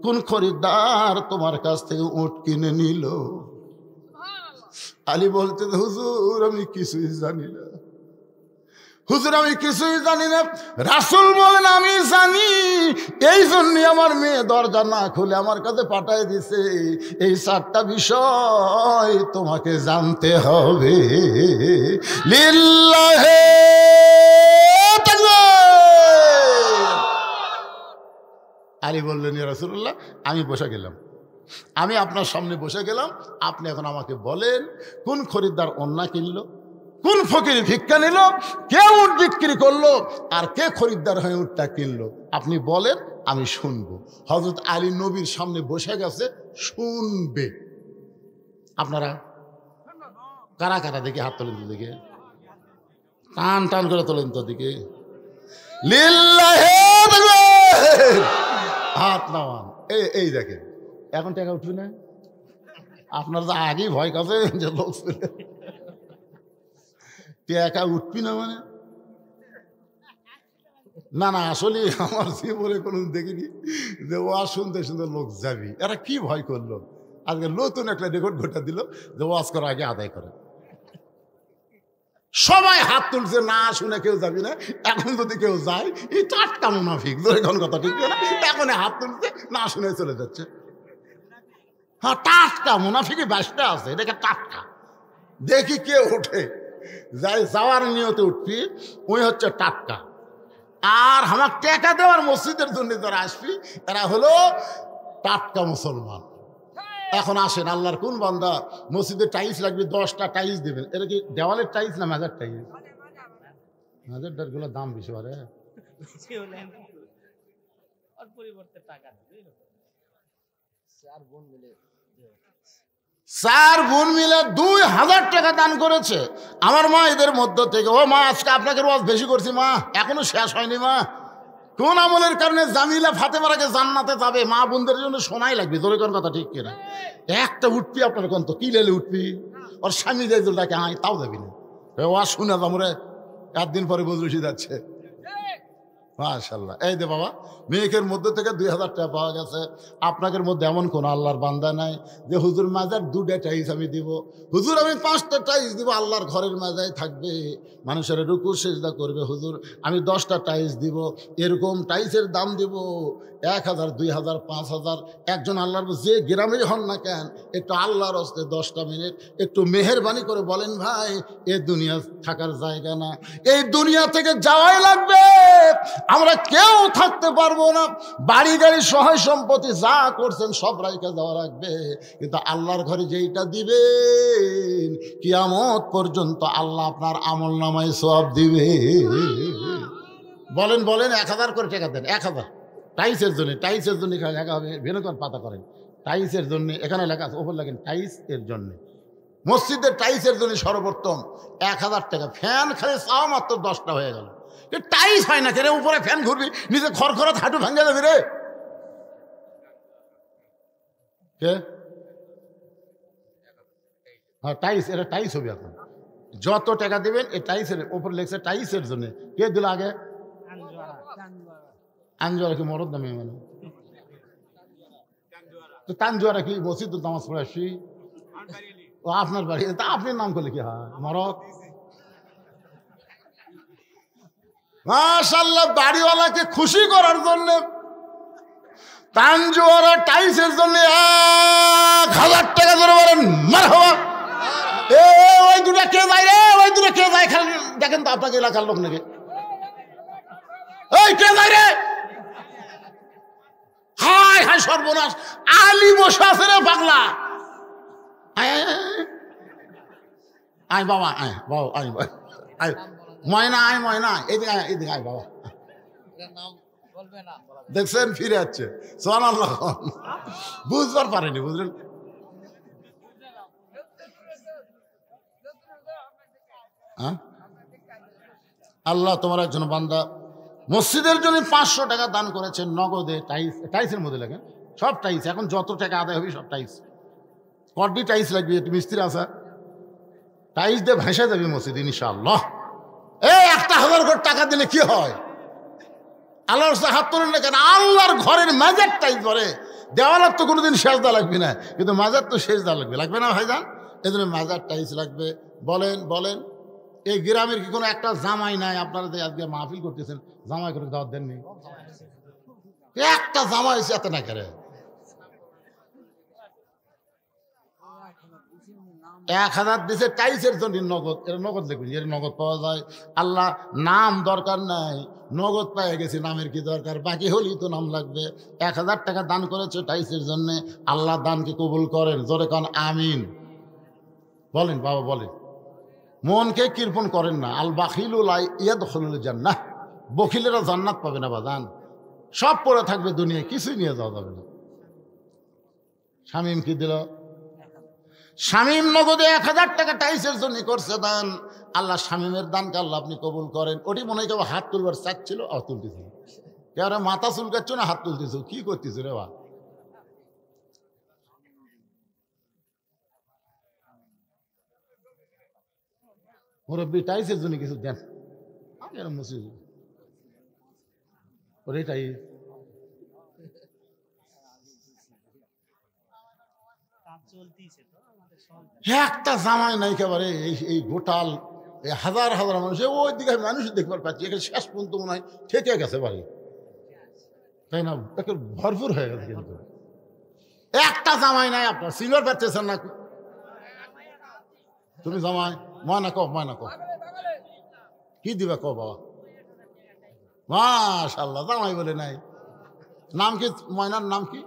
কোন খরিদ্দার তোমার কাছ থেকে উট কিনে নিল? আলী বলতে হুজুর আমি কিছুই জানি না, হুজুর আমি কিছুই জানি না। রাসূল বলেন আমি জানি, এই জন্য আমার মেয়ে দরজা না খুলে আমার কাছে পাঠায় দিছে। এই 4টা বিষয় তোমাকে জানতে হবে। লিল্লাহে তাকবীর। আলী বললেন ইয়া রাসূলুল্লাহ আমি বসে গেলাম, আমি আপনার সামনে বসে গেলাম, আপনি এখন আমাকে বলেন কোন খরিদ্দার ওন্না কিনলো, কোন ফকির ভিক্ষা নিল, কে উট বিক্রি করলো, আর কে খরিদ্দার হয়ে উটটা কিনলো, আপনি বলেন আমি শুনবো। হযরত আলী নবীর সামনে বসে গেছে, শুনবে। আপনারা কারা কারা দেখি হাত তোলেন তো, দিকে টান টান করে তোলেন তো দিকে। লিল্লাহে তাকবীর। হাত নামান। এই দেখেন এখন টাকা উঠবে না? আপনার তো আগেই ভয় কাছে যে লোক একা উঠবি না, মানে না না, আসলে আমার জীবনে কোনো দেখিনি যে ওয়াজ শুনতে শুনতে লোক যাবি। এরা কি ভয় করলো, আজকে নতুন একটা রেকর্ড ঘটা দিল যে ওয়াজ করার আগে আদায় করে। সবাই হাত তুলছে, না শুনে কেউ যাবি না। এখন যদি কেউ যায়, এই টাটকা মুনাফিক, এখন কথা ঠিক না, এখন হাত তুলছে, না শুনে চলে যাচ্ছে। হ্যাঁ, টাটকা মুনাফিকই বাসটা আছে, এটাকে টাটকা। দেখি কে ওঠে, যাই যাওয়ার নিয়তে উঠবি, ওই হচ্ছে টাটকা। আর আমার টাকা দেওয়ার মসজিদের জন্য যারা আসবি, এরা হলো টাটকা মুসলমান। এখন আসেন, আল্লাহর কোন বান্দা মসজিদে টাইলস লাগবে, 10টা টাইলস দেবেন। এটা কি দেওয়ালের টাইলস না মেজার টাইলস? মেজার গুলোর দাম বেশি পারে। চার বোন মিলে 2000 টাকা দান করেছে আমার মা। এদের মধ্য থেকে, ও মা, আজকে আপনাকে রোজ বেশি করছি মা, এখনো শেষ হয়নি মা। কোন আমলের কারণে জামিলা ফাতেমারাকে জান্নাতে যাবে? মা বোনদের জন্য সোনাই লাগবে। তোর কোন কথা ঠিক কিনা? একটা উঠবি আপনার কোন তো কি লেলে উঠবি, ওর স্বামী যাই ডাকে আয়, তাও যাবি না। ও শুনে যামরে, একদিন পরে বজরুসি যাচ্ছে। মাশাআল্লাহ। এই দে বাবা, মেয়েকের মধ্যে থেকে 2000 টাকা পাওয়া গেছে। আপনাদের মধ্যে এমন কোন আল্লাহর বান্দা নাই যে হুজুর মাজার 2টা টাইলস আমি দিব, হুজুর আমি 5টা টাইলস দিব, আল্লাহর ঘরের মাজায় থাকবে, মানুষের রুকু সেজদা করবে, হুজুর আমি 10টা টাইলস দিব। এরকম টাইলসের দাম দিব 1000, 2000, 5000। একজন আল্লাহর যে গ্রামেই হন না কেন, একটু আল্লাহর হস্তে 10টা মিনিট একটু মেহেরবানি করে বলেন, ভাই এ দুনিয়া থাকার জায়গা না, এই দুনিয়া থেকে যাওয়াই লাগবে, আমরা কেউ থাকতে পারবো না। বাড়ি গাড়ি সহায় সম্পত্তি যা করছেন সব রাইখা যাওয়া রাখবে, কিন্তু আল্লাহর ঘরে যেইটা দিবেন কিয়ামত পর্যন্ত আল্লাহ আপনার আমল নামায় সওয়াব দিবে। বলেন বলেন, 1000 করে টাকা দেন। 1000 টাইলসের জন্য, টাইলসের জন্য লেখা হবে, ভেনুকর পাতা করেন টাইলসের জন্য, এখানে লেখা আছে, ওপর লাগেন টাইলস এর জন্য। মসজিদের টাইলসের জন্য সর্বোত্তম 1000 টাকা। ফ্যান খালি চাও মাত্র 10টা হয়ে গেল। টাইলস হয় না কেন, উপরে ফ্যান ঘুরবি, নিচে খড়খড়া হাঁটু ভাঙ্গা যাবি রে। কে? হ্যাঁ টাইলস, এটা টাইলস হবে। এখন যত টাকা দেবেন এই টাইলসের উপর লেখছে টাইলসের জন্য। কে দিল আগে? আঞ্জোয়ারা কি মরদ নামে মানে? তো তানজোয়ারা কি বসি তো নামাজ পড়ে আসি। ও আপনার বাড়ি, তা আপনার নাম করলে কি হয় মরদ? মাশাআল্লাহ, বাড়িওয়ালাকে খুশি করার জন্য তানজোয়ারা টাইলসের জন্য 1000 টাকা ধরে বলেন মারহাবা। ওই দুটা কে যায় রে? ওই দুটা কে যায়? দেখেন তো আপনাকে এলাকার লোক নাকি? ওই কে যায় রে? হায় হায় সর্বনাশ, আলী বসে আছে রে পাগলা। আয় বাবা, আয় বাবা, আয় আয় ময়না, আয় ময়না, এদিকে আয়, এদিকে আয় বাবা। দেখছেন ফিরে যাচ্ছে, সুবহানাল্লাহ। বুঝবার পারেনি, বুঝলেন? আল্লাহ তোমার একজন বান্দা মসজিদের জন্য 500 টাকা দান করেছেন নগদে। টাইলস, টাইলসের মধ্যে লাগে সব টাইলস। এখন যত টাকা আদায় হবে সব টাইলস। কডি টাইলস লাগবে, একটু মিস্ত্রি আছে, টাইলস দিয়ে ভেসে যাবে মসজিদ ইনশাআল্লাহ। এই 1000 কোটি টাকা দিলে কি হয়? আল্লাহর হাত তোলেন না কেন? আল্লাহর ঘরের মাজার টাইলস ধরে। দেওয়ালার তো কোনোদিন সেজদা লাগবে না, কিন্তু মাজার তো সেজদা লাগবে, লাগবে না ভাইজান? এই জন্য মাজার টাইলস লাগবে। বলেন বলেন, এই গ্রামের কি কোনো একটা জামাই নাই? আপনারা যে আজকে মাহফিল করতেছেন, জামাই করে দাওয়াত দেননি? একটা জামাই এসে এত না করে। 1000 দিছে টাইলসের জন্য নগদ। এর নগদ দেখবেন, এর নগদ পাওয়া যায়। আল্লাহ নাম দরকার নাই, নগদ পেয়ে গেছে, নামের কি দরকার? বাকি হলেই তো নাম লাগবে। 1000 টাকা দান করেছে টাইলসের জন্য, আল্লাহ দানকে কবুল করেন। জোরে কান আমিন বলেন বাবা, বলেন। মনকে কৃপণ করেন না। আল বাখিলু লা ইয়াদখুলুল জান্নাহ, বখিলেরা জান্নাত পাবে না বাজান। সব পড়ে থাকবে দুনিয়ায়, কিছুই নিয়ে যাওয়া যাবে না। শামীম কি দিল? শামীম নগদে 1000 টাকা টাইলসের জন্য করছে দান। আল্লাহ শামীমের দানকে আল্লাহ আপনি কবুল করেন। ওটি মনে হয় কেউ হাত তুলবার চাচ্ছিল, তুলতেছে। কেউ মাথা চুলকাচ্ছ না, হাত তুলতেছ, কি করতেছ রে বা? মুরব্বী টাইলসের জন্য কিছু দেন। ওর এটাই একটা জামাই নাই একেবারে এই গোটাল হাজার হাজার মানুষ ওই দিকে মানুষ দেখবার পাচ্ছি এখানে শেষ পর্যন্ত মনে হয় ঠেকে গেছে বাড়ি, তাই না? ভরপুর হয়ে গেছে, কিন্তু একটা জামাই নাই আপনার। সিলভার পাচ্ছেন না তুমি জামাই? ময়না কো কি দিবা কো বাবা? মাশাআল্লাহ, জামাই বলে নাই। নাম কি ময়নার? নাম কি?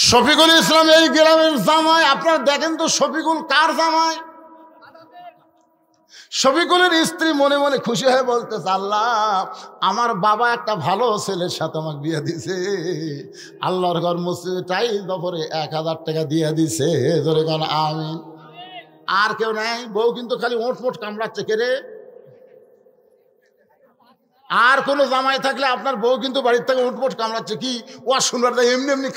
শফিকুল ইসলাম এই গ্রামের জামাই। আপনারা দেখেন তো শফিকুল কার জামাই? শফিকুলের স্ত্রী মনে মনে খুশি হয়ে বলতেছে, আল্লাহ আমার বাবা একটা ভালো ছেলের সাথে আমাকে বিয়ে দিছে। আল্লাহর ঘর মসজিদে টাই দপরে 1000 টাকা দিয়ে দিছে। ধরে কেন আমিন। আর কেউ নাই। বউ কিন্তু খালি ওঁট কামড়াচ্ছে কে রে? আর কোন জামাই থাকলে আপনার বউ কিন্তু বাড়ির থেকে উঠমোট কামড়াচ্ছে। কি ওয়াজ শুনবার এমনি এমনি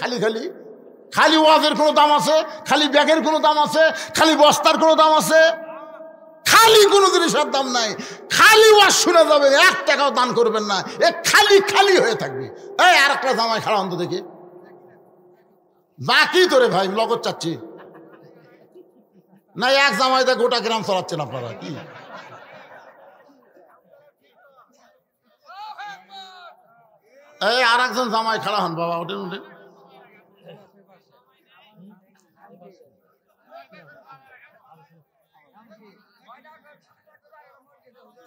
খালি ওয়াজের কোনো দাম আছে? খালি ব্যাগের কোনো দাম আছে? খালি বস্তার কোনো দাম আছে? খালি কোনো জিনিসের দাম নাই। খালি ওয়াজ শুনে যাবে, 1 টাকাও দান করবেন না, এ খালি হয়ে থাকবে। এই আর একটা জামাই খাড়া অন্ত দেখে বাকি তোরে ভাই লগত চাচ্ছি না। এক জামাইতে গোটা গ্রাম চলাচ্ছেন আপনারা। কি এই আর একজন জামাই খাড়া হন বাবা, ওঠেন ওঠেন।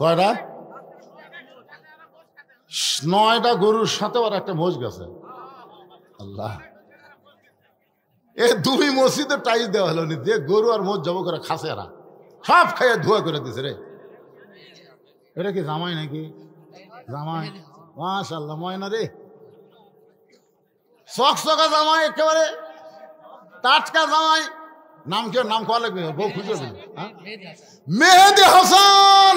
কয়টা? 9টা গরুর সাথে আর একটা মোষ গেছে। আল্লাহ, এ 2 মসজিদে টাইস দেওয়া হলো নি, দিয়ে গরু আর মোষ জব করে খাসে এরা সব খাইয়ে ধোয়া করে দিছে রে। এটা কি জামাই নাকি? জামাই মাশাআল্লাহ, ময়না রে, চকচকা জামাই, একেবারে টাটকা জামাই। নাম কি? নাম কোয়া লাগবে, বউ খুঁজে দিন। মেহেদি হাসান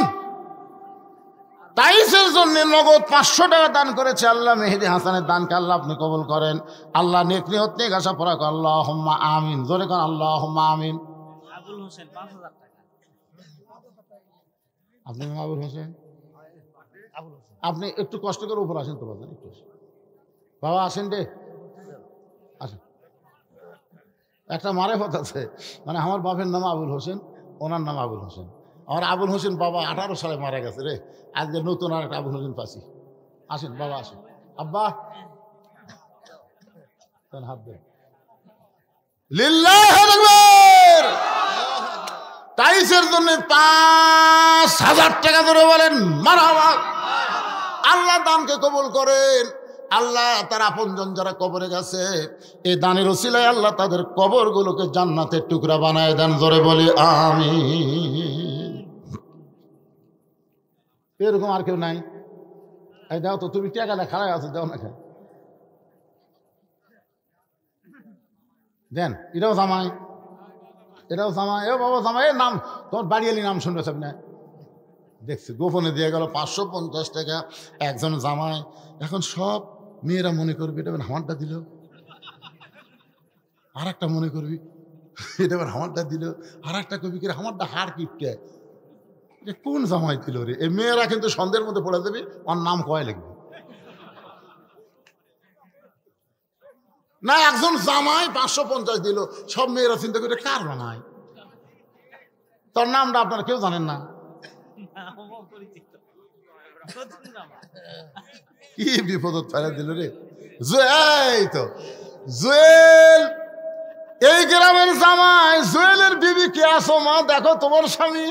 টাইসের জন্য নগদ 500 টাকা দান করেছে। আল্লাহ মেহেদি হাসানের দানকে আল্লাহ আপনি কবুল করেন। আল্লাহ নেক নিয়ত নিয়ে আশা পড়া কর, আল্লাহুম্মা আমিন। জোরে কর আল্লাহুম্মা আমিন। আবুল হোসেন 5000 টাকা। আপনি আবুল হোসেন, আপনি একটু কষ্ট করে উপর আসেন তো বাবা, একটু বাবা আসেন রে, আসেন। একটা মারেফত আছে, মানে আমার বাপের নাম আবুল হোসেন, ওনার নাম আবুল হোসেন। আমার আবুল হোসেন বাবা 18 সালে মারা গেছে রে। আজকে নতুন আর একটা আবুল হোসেন পাচ্ছি। আসেন বাবা আসেন। আব্বা হাত দেন। লিল্লাহু আকবার। টাইসের জন্য 5000 টাকা ধরে বলেন মারহাবা। আল্লাহ দানকে কবুল করেন। আল্লাহ তার আপনজন যারা কবরে গেছে, এই দানের ওসিলায় আল্লাহ তাদের কবরগুলোকে জান্নাতের টুকরা বানায় দেন। জোরে বলি আমিন। এরকম আর কেউ নাই? এই দাও তো, তুমি টাকাটা খারাপ আছে, দাও না খায় দেন। এটাও জামাই, এটাও জামাই। এ বাবা জামাই, এর নাম তোমার বাড়িয়ালি নাম শুনবে সব না? দেখছি গোপনে দিয়ে গেল 550 টাকা একজন জামাই। এখন সব মেয়েরা মনে করবে এটা আমারটা দিল, আর একটা মনে করবি এটা আমারটা দিল, আর একটা কবি কি আমারটা হার কিপটে, কোন জামাই দিল রে? এই মেয়েরা কিন্তু সন্দেহের মধ্যে পড়ে দেবে, ওর নাম কয় লিখবে না। একজন জামাই 550 দিল, সব মেয়েরা চিন্তা করে কার জামাই? তোর নামটা আপনারা কেউ জানেন না। কি বিপদ ফেলে দিল রে। এই তো জুয়েল, এই গ্রামের জামাই জুয়েলের বিবি কে আছো মা? দেখো তোমার স্বামী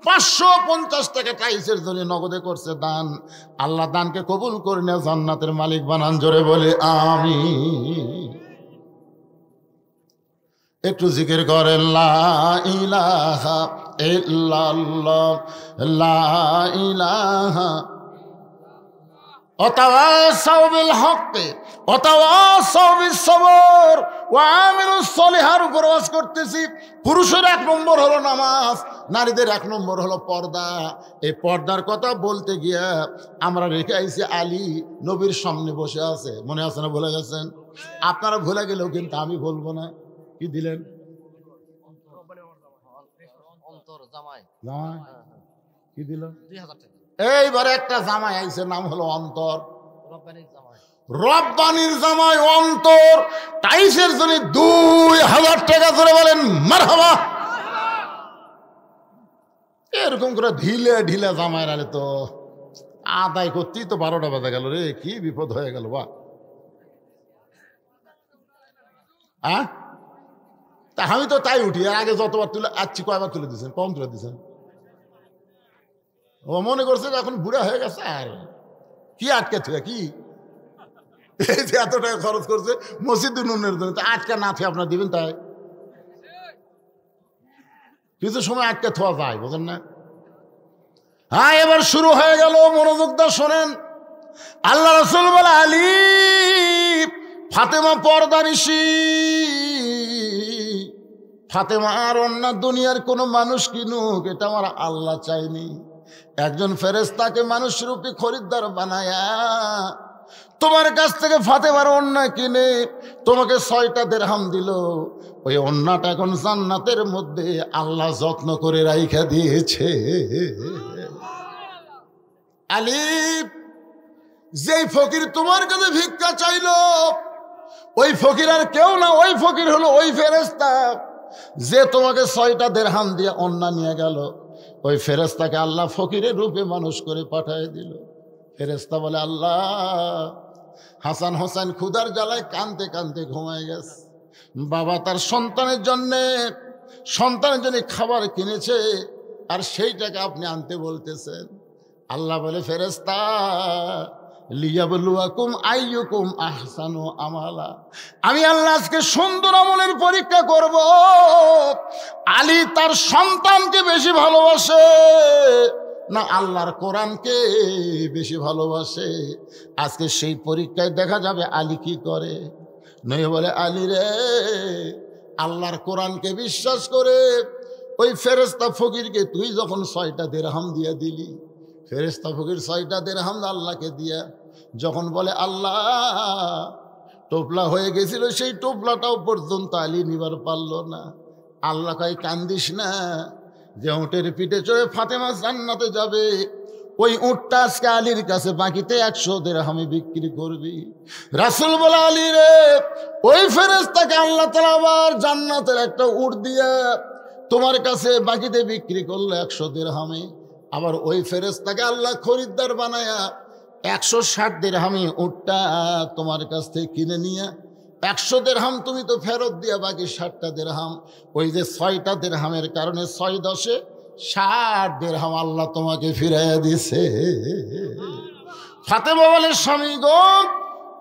550 টাকা টাইসের জন্য নগদে করছে দান। আল্লাহ দানকে কবুল করে না, জান্নাতের মালিক বানান। জোরে বলে আমিন। একটু জিকির করেন লা ইলাহা ইল্লাল্লাহ, লা ইলাহা ওয়াতাওয়াসাউ বিল হক ওয়াতাওয়াসাউ বিস সবর ওয়া আমিলুস সলিহার উপর ওয়াজ করতেছি। পুরুষের 1 নম্বর হলো নামাজ, নারীদের 1 নম্বর হলো পর্দা। এই পর্দার কথা বলতে গিয়া আমরা রেখে আইছি আলী নবীর সামনে বসে আছে, মনে আছে না? ভুলে গেছেন? আপনারা ভুলে গেলেও কিন্তু আমি বলবো না। কি দিলেন? জামাই কি দিল? 2000 টাকা। এইবারে একটা জামাই আইছে, নাম হলো অন্তর। রব্বানির জামাই অন্তর টাইসের জন্য 2000 টাকা ধরে বলেন মারহাবা। এরকম করে ঢিলে ঢিলে জামাই আলে তো আদায় করতেই তো 12টা বাজে গেল রে, কি বিপদ হয়ে গেল বা। তা আমি তো তাই উঠি, আর আগে যতবার তুলে আচ্ছি কয়বার তুলে দিয়েছেন, কম তুলে দিয়েছেন। ও মনে করছে এখন বুড়া হয়ে গেছে, আর কি আটকে থুয়া কি এই যে এত টাকা খরচ করছে মসজিদ উন্নয়নের জন্য, আটকা না থুয়ে আপনার দিবেন। তাই কিছু সময় আটকে থোয়া যায়, বোঝেন না? হ্যাঁ, এবার শুরু হয়ে গেল, মনোযোগ দিয়ে শোনেন। আল্লাহ রাসূল বলে, আলী ফাতেমা পর্দানিশী, ফাতেমা আর অন্য দুনিয়ার কোন মানুষ কিনুক, এটা আমার আল্লাহ চাইনি। একজন ফেরেশতাকে মানুষ রূপী খরিদ্দার বানায়া তোমার কাছ থেকে ফাতেমার ওন্না কিনে তোমাকে 6টা দিরহাম দিল। ওই ওন্নাটা এখন জান্নাতের মধ্যে আল্লাহ যত্ন করে রাইখা দিয়েছে। আলী, যেই ফকির তোমার কাছে ভিক্ষা চাইলো ওই ফকির আর কেউ না, ওই ফকির হলো ওই ফেরেশতা যে তোমাকে 6টা দিরহাম দিয়ে ওন্না নিয়ে গেল। ওই ফেরেশতাকে আল্লাহ ফকিরের রূপে মানুষ করে পাঠিয়ে দিল। ফেরেশতা বলে, আল্লাহ, হাসান হোসেন ক্ষুধার জ্বালায় কাঁদতে কাঁদতে ঘুমায় গেছে। বাবা তার সন্তানের জন্য খাবার কিনেছে, আর সেই টাকা আপনি আনতে বলতেছেন। আল্লাহ বলে, ফেরেশতা, লিয়াবলুয়াকুম আইয়ুকুম আহসানু আমালা, আমি আল্লাহ আজকে সুন্দর আমলের পরীক্ষা করব। আলী তার সন্তানকে বেশি ভালোবাসে না আল্লাহর কোরআনকে বেশি ভালোবাসে? আজকে সেই পরীক্ষায় দেখা যাবে আলী কি করে। নয় বলে, আলী রে, আল্লাহর কোরআনকে বিশ্বাস করে ওই ফেরেশতা ফকিরকে তুই যখন 6টা দিরহাম দিয়ে দিলি, ফেরেশতা ফকির 6টা দিরহাম আল্লাহকে দিয়া যখন বলে, আল্লাহ, টোপলা হয়ে গেছিল, সেই টোপলাটাও পর্যন্ত আলী নিবার পারল না। আল্লাহ কয়, কান্দিস না, যে উটের পিঠে চড়ে ফাতেমা জান্নাতে যাবে, ওই উটটা আজকে আলীর কাছে বাকিতে 100 দিরহামে বিক্রি করবি। রাসূল বলে, আলী রে, ওই ফেরেশতাকে আল্লাহ তাআলা আবার জান্নাতের একটা উট দিয়া তোমার কাছে বাকিতে বিক্রি করলো 100 দিরহামে। আবার ওই ফেরেশতাকে আল্লাহ খরিদ্দার বানায়া 160 দিরহামে উটটা তোমার কাছ থেকে কিনে নিয়ে 100 দিরহাম তুমি তো ফেরত দিয়া বাকি 60টা দিরহাম, ওই যে 6টা দিরহামের কারণে 6 10 60 দিরহাম আল্লাহ তোমাকে ফিরাইয়া দিছে। ফাতেমা বলে, স্বামী গো,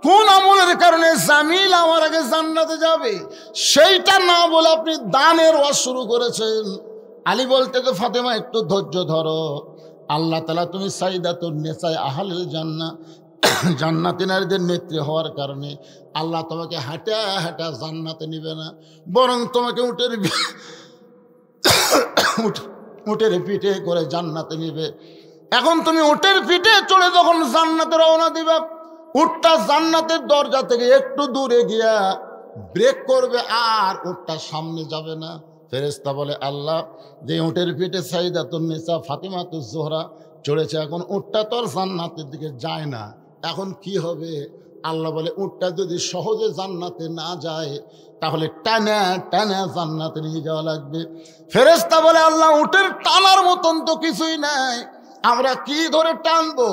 কোন আমলের কারণে জামিল আমার আগে জান্নাতে যাবে সেইটা না বলে আপনি দানের ওয়াজ শুরু করেছেন। আলী বলতে, তো ফাতেমা একটু ধৈর্য ধরো, আল্লাহ তাআলা তুমি সাইদাতুন নিসায়ে আহলিল জান্নাহ, জান্নাতি নারীদের নেত্রী হওয়ার কারণে আল্লাহ তোমাকে হাঁটা হাঁটা জান্নাতে নিবে না, বরং তোমাকে উটের পিঠে করে জান্নাতে নিবে। এখন তুমি উটের পিঠে চড়ে যখন জান্নাতে রওনা দিবা, উটটা জান্নাতের দরজা থেকে একটু দূরে গিয়া ব্রেক করবে, আর উটটা সামনে যাবে না। ফেরেশতা বলে, আল্লাহ, যে উটের পিঠে সাইদাতুন নিসা ফাতিমাতুজ জোহরা চড়েছে, এখন উটটা তো আর জান্নাতের দিকে যায় না, এখন কি হবে? আল্লাহ বলে, উটটা যদি সহজে জান্নাতে না যায় তাহলে টানা টানা জান্নাতে নিয়ে যাওয়া লাগবে। ফেরেশতা বলে, আল্লাহ, উটের টানার মতন তো কিছুই নাই, আমরা কি ধরে টানবো?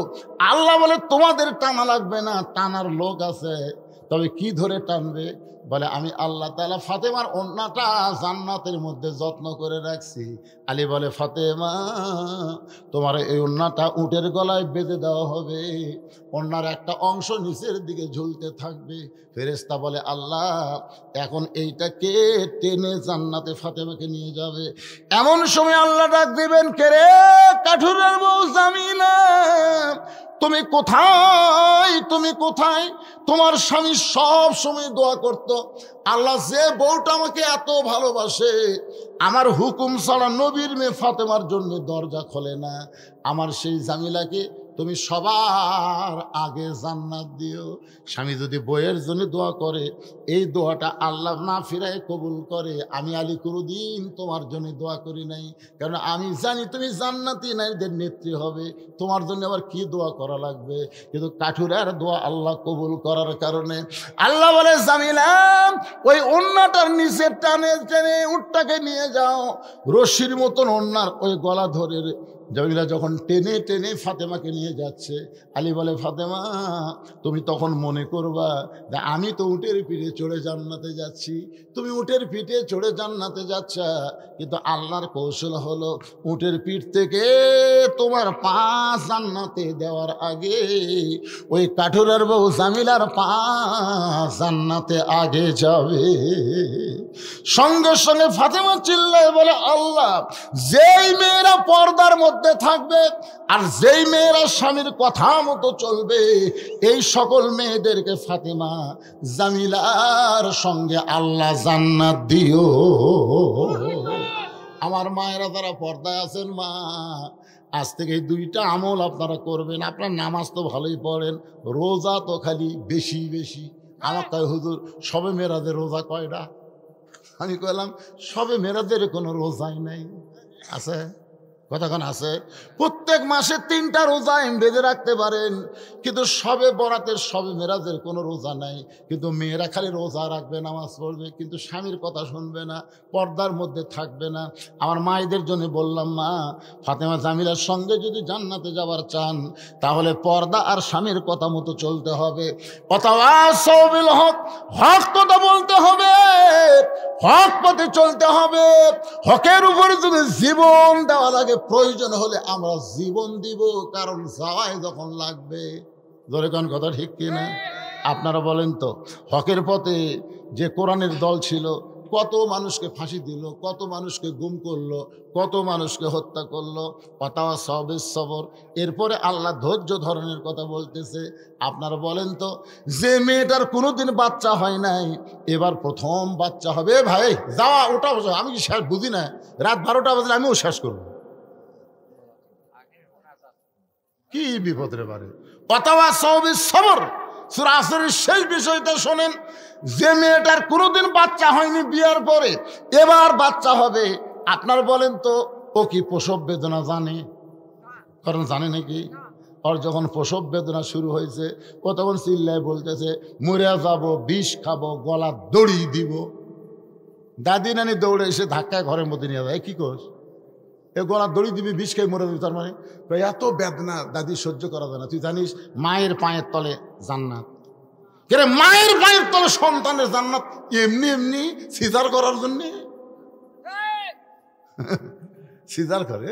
আল্লাহ বলে, তোমাদের টানা লাগবে না, টানার লোক আছে, তবে কি ধরে টানবে? বলে, আমি আল্লাহ তাআলা ফাতেমার ওন্নাটা জান্নাতের মধ্যে যত্ন করে রাখছি। আলী বলে, ফাতেমা, তোমার এই ওন্নাটা উটের গলায় বেঁধে দেওয়া হবে, ওন্নার একটা অংশ নিচের দিকে ঝুলতে থাকবে। ফেরেশতা বলে, আল্লাহ, এখন এইটা কে টেনে জান্নাতে ফাতেমাকে নিয়ে যাবে? এমন সময় আল্লাহ ডাক দিবেন, কে রে কাঠুরের বউ জামিলা, তুমি কোথায়? তুমি কোথায়? তোমার স্বামী সব সময় দোয়া করত, আল্লাহ, যে বউটা আমাকে এত ভালোবাসে, আমার হুকুম ছাড়া নবীর মেয়ে ফাতেমার জন্য দরজা খোলে না, আমার সেই জামিলাকে তুমি সবার আগে জান্নাত দিও। স্বামী যদি বইয়ের জন্য দোয়া করে, এই দোয়াটা আল্লাহ না ফিরায় কবুল করে, আমি আলী কোনোদিন তোমার জন্য দোয়া করি নাই, কারণ আমি জানি তুমি জান্নাতি নারীদের নেত্রী হবে, তোমার জন্য আবার কি দোয়া করা লাগবে। কিন্তু কাঠুরের দোয়া আল্লাহ কবুল করার কারণে আল্লাহ বলে, জামিলা ওই ওন্নাটার নিচে টানে টেনে উটটাকে নিয়ে যাও, রশির মতন ওন্নার ওই গলা ধরে। জামিলা যখন টেনে টেনে ফাতেমাকে নিয়ে যাচ্ছে, আলী বলে, ফাতেমা তুমি তখন মনে করবা যে আমি তো উটের পিঠে চড়ে জান্নাতে যাচ্ছি, তুমি উটের পিঠে চড়ে জান্নাতে যাচ্ছ, কিন্তু আল্লাহর কৌশল হলো উটের পিঠ থেকে তোমার পা জান্নাতে দেওয়ার আগে ওই কাঠুরের বউ জামিলার পা জান্নাতে আগে যাবে। সঙ্গে সঙ্গে ফাতেমা চিল্লায় বলে, আল্লাহ, যেই মেয়েরা পর্দার মধ্যে থাকবে আর যেই মেয়েরা স্বামীর কথা মতো চলবে, এই সকল মেয়েদেরকে ফাতেমা জামিলার সঙ্গে আল্লাহ জান্নাত দিও। আমার মায়েরা যারা পর্দায় আছেন, মা আজ থেকে এই দুইটা আমল আপনারা করবেন। আপনার নামাজ তো ভালোই পড়েন, রোজা তো খালি বেশি বেশি। আমার কয়, হুজুর সবে মেরাজের রোজা কয়টা? আমি কইলাম, সবে মেরাজের কোনো রোজাই নাই। আছে কতক্ষণ আছে? প্রত্যেক মাসে 3টা রোজা বেঁধে রাখতে পারেন, কিন্তু সবে বরাতের সবে মেরাজের কোনো রোজা নাই। কিন্তু মেয়েরা খালি রোজা রাখবে, নামাজ পড়বে, কিন্তু স্বামীর কথা শুনবে না, পর্দার মধ্যে থাকবে না। আমার মায়েদের জন্য বললাম, মা ফাতেমা জামিলার সঙ্গে যদি জান্নাতে যাবার চান, তাহলে পর্দা আর স্বামীর কথা মতো চলতে হবে। ওয়াতাওয়াসাউ বিল হক, হক কথা বলতে হবে, হক পথে চলতে হবে। হকের উপরে যদি জীবন দেওয়া লাগে, প্রয়োজন হলে আমরা জীবন দিব, কারণ যাওয়াই যখন লাগবে। ধরে কোন কথা ঠিক কিনা? আপনারা বলেন তো, হকের পথে যে কোরআনের দল ছিল, কত মানুষকে ফাঁসি দিল, কত মানুষকে গুম করলো, কত মানুষকে হত্যা করলো। ওয়াতাওয়াসাউ বিস সবর। এরপরে আল্লাহ ধৈর্য ধরনের কথা বলতেছে। আপনারা বলেন তো, যে মেয়েটার কোনোদিন বাচ্চা হয় নাই, এবার প্রথম বাচ্চা হবে, ভাই যাওয়া ওটা আমি কি শেষ বুঝি না, রাত 12টা বাজলে আমিও শেষ করবো, কি বিপদের বারে। ওয়াতাওয়াসাউ বিস সবর, সূরা আসরের শেষ বিষয়টা শোনেন। যে মেয়েটার কোনোদিন বাচ্চা হয়নি, বিয়ার পরে এবার বাচ্চা হবে, আপনার বলেন তো, ও কি প্রসব বেদনা জানে? কারণ জানে নাকি? ওর যখন প্রসব বেদনা শুরু হয়েছে, ও তখন চিল্লায় বলতেছে, মরে যাব, বিষ খাবো, গলা দড়ি দিব। দাদি নানি দৌড়ে এসে ধাক্কায় ঘরের মধ্যে নিয়ে যায়, কি কোস এ গলা দড়ি দিবি, বিষ খেয়ে মরে দিবি? তার মানে এত বেদনা দাদি সহ্য করা যায় না। তুই জানিস মায়ের পায়ের তলে জান্নাত? কেরে মায়ের পায়ের তলে সন্তানের জান্নাত এমনি এমনি সিজার করার জন্যে? সিজার করে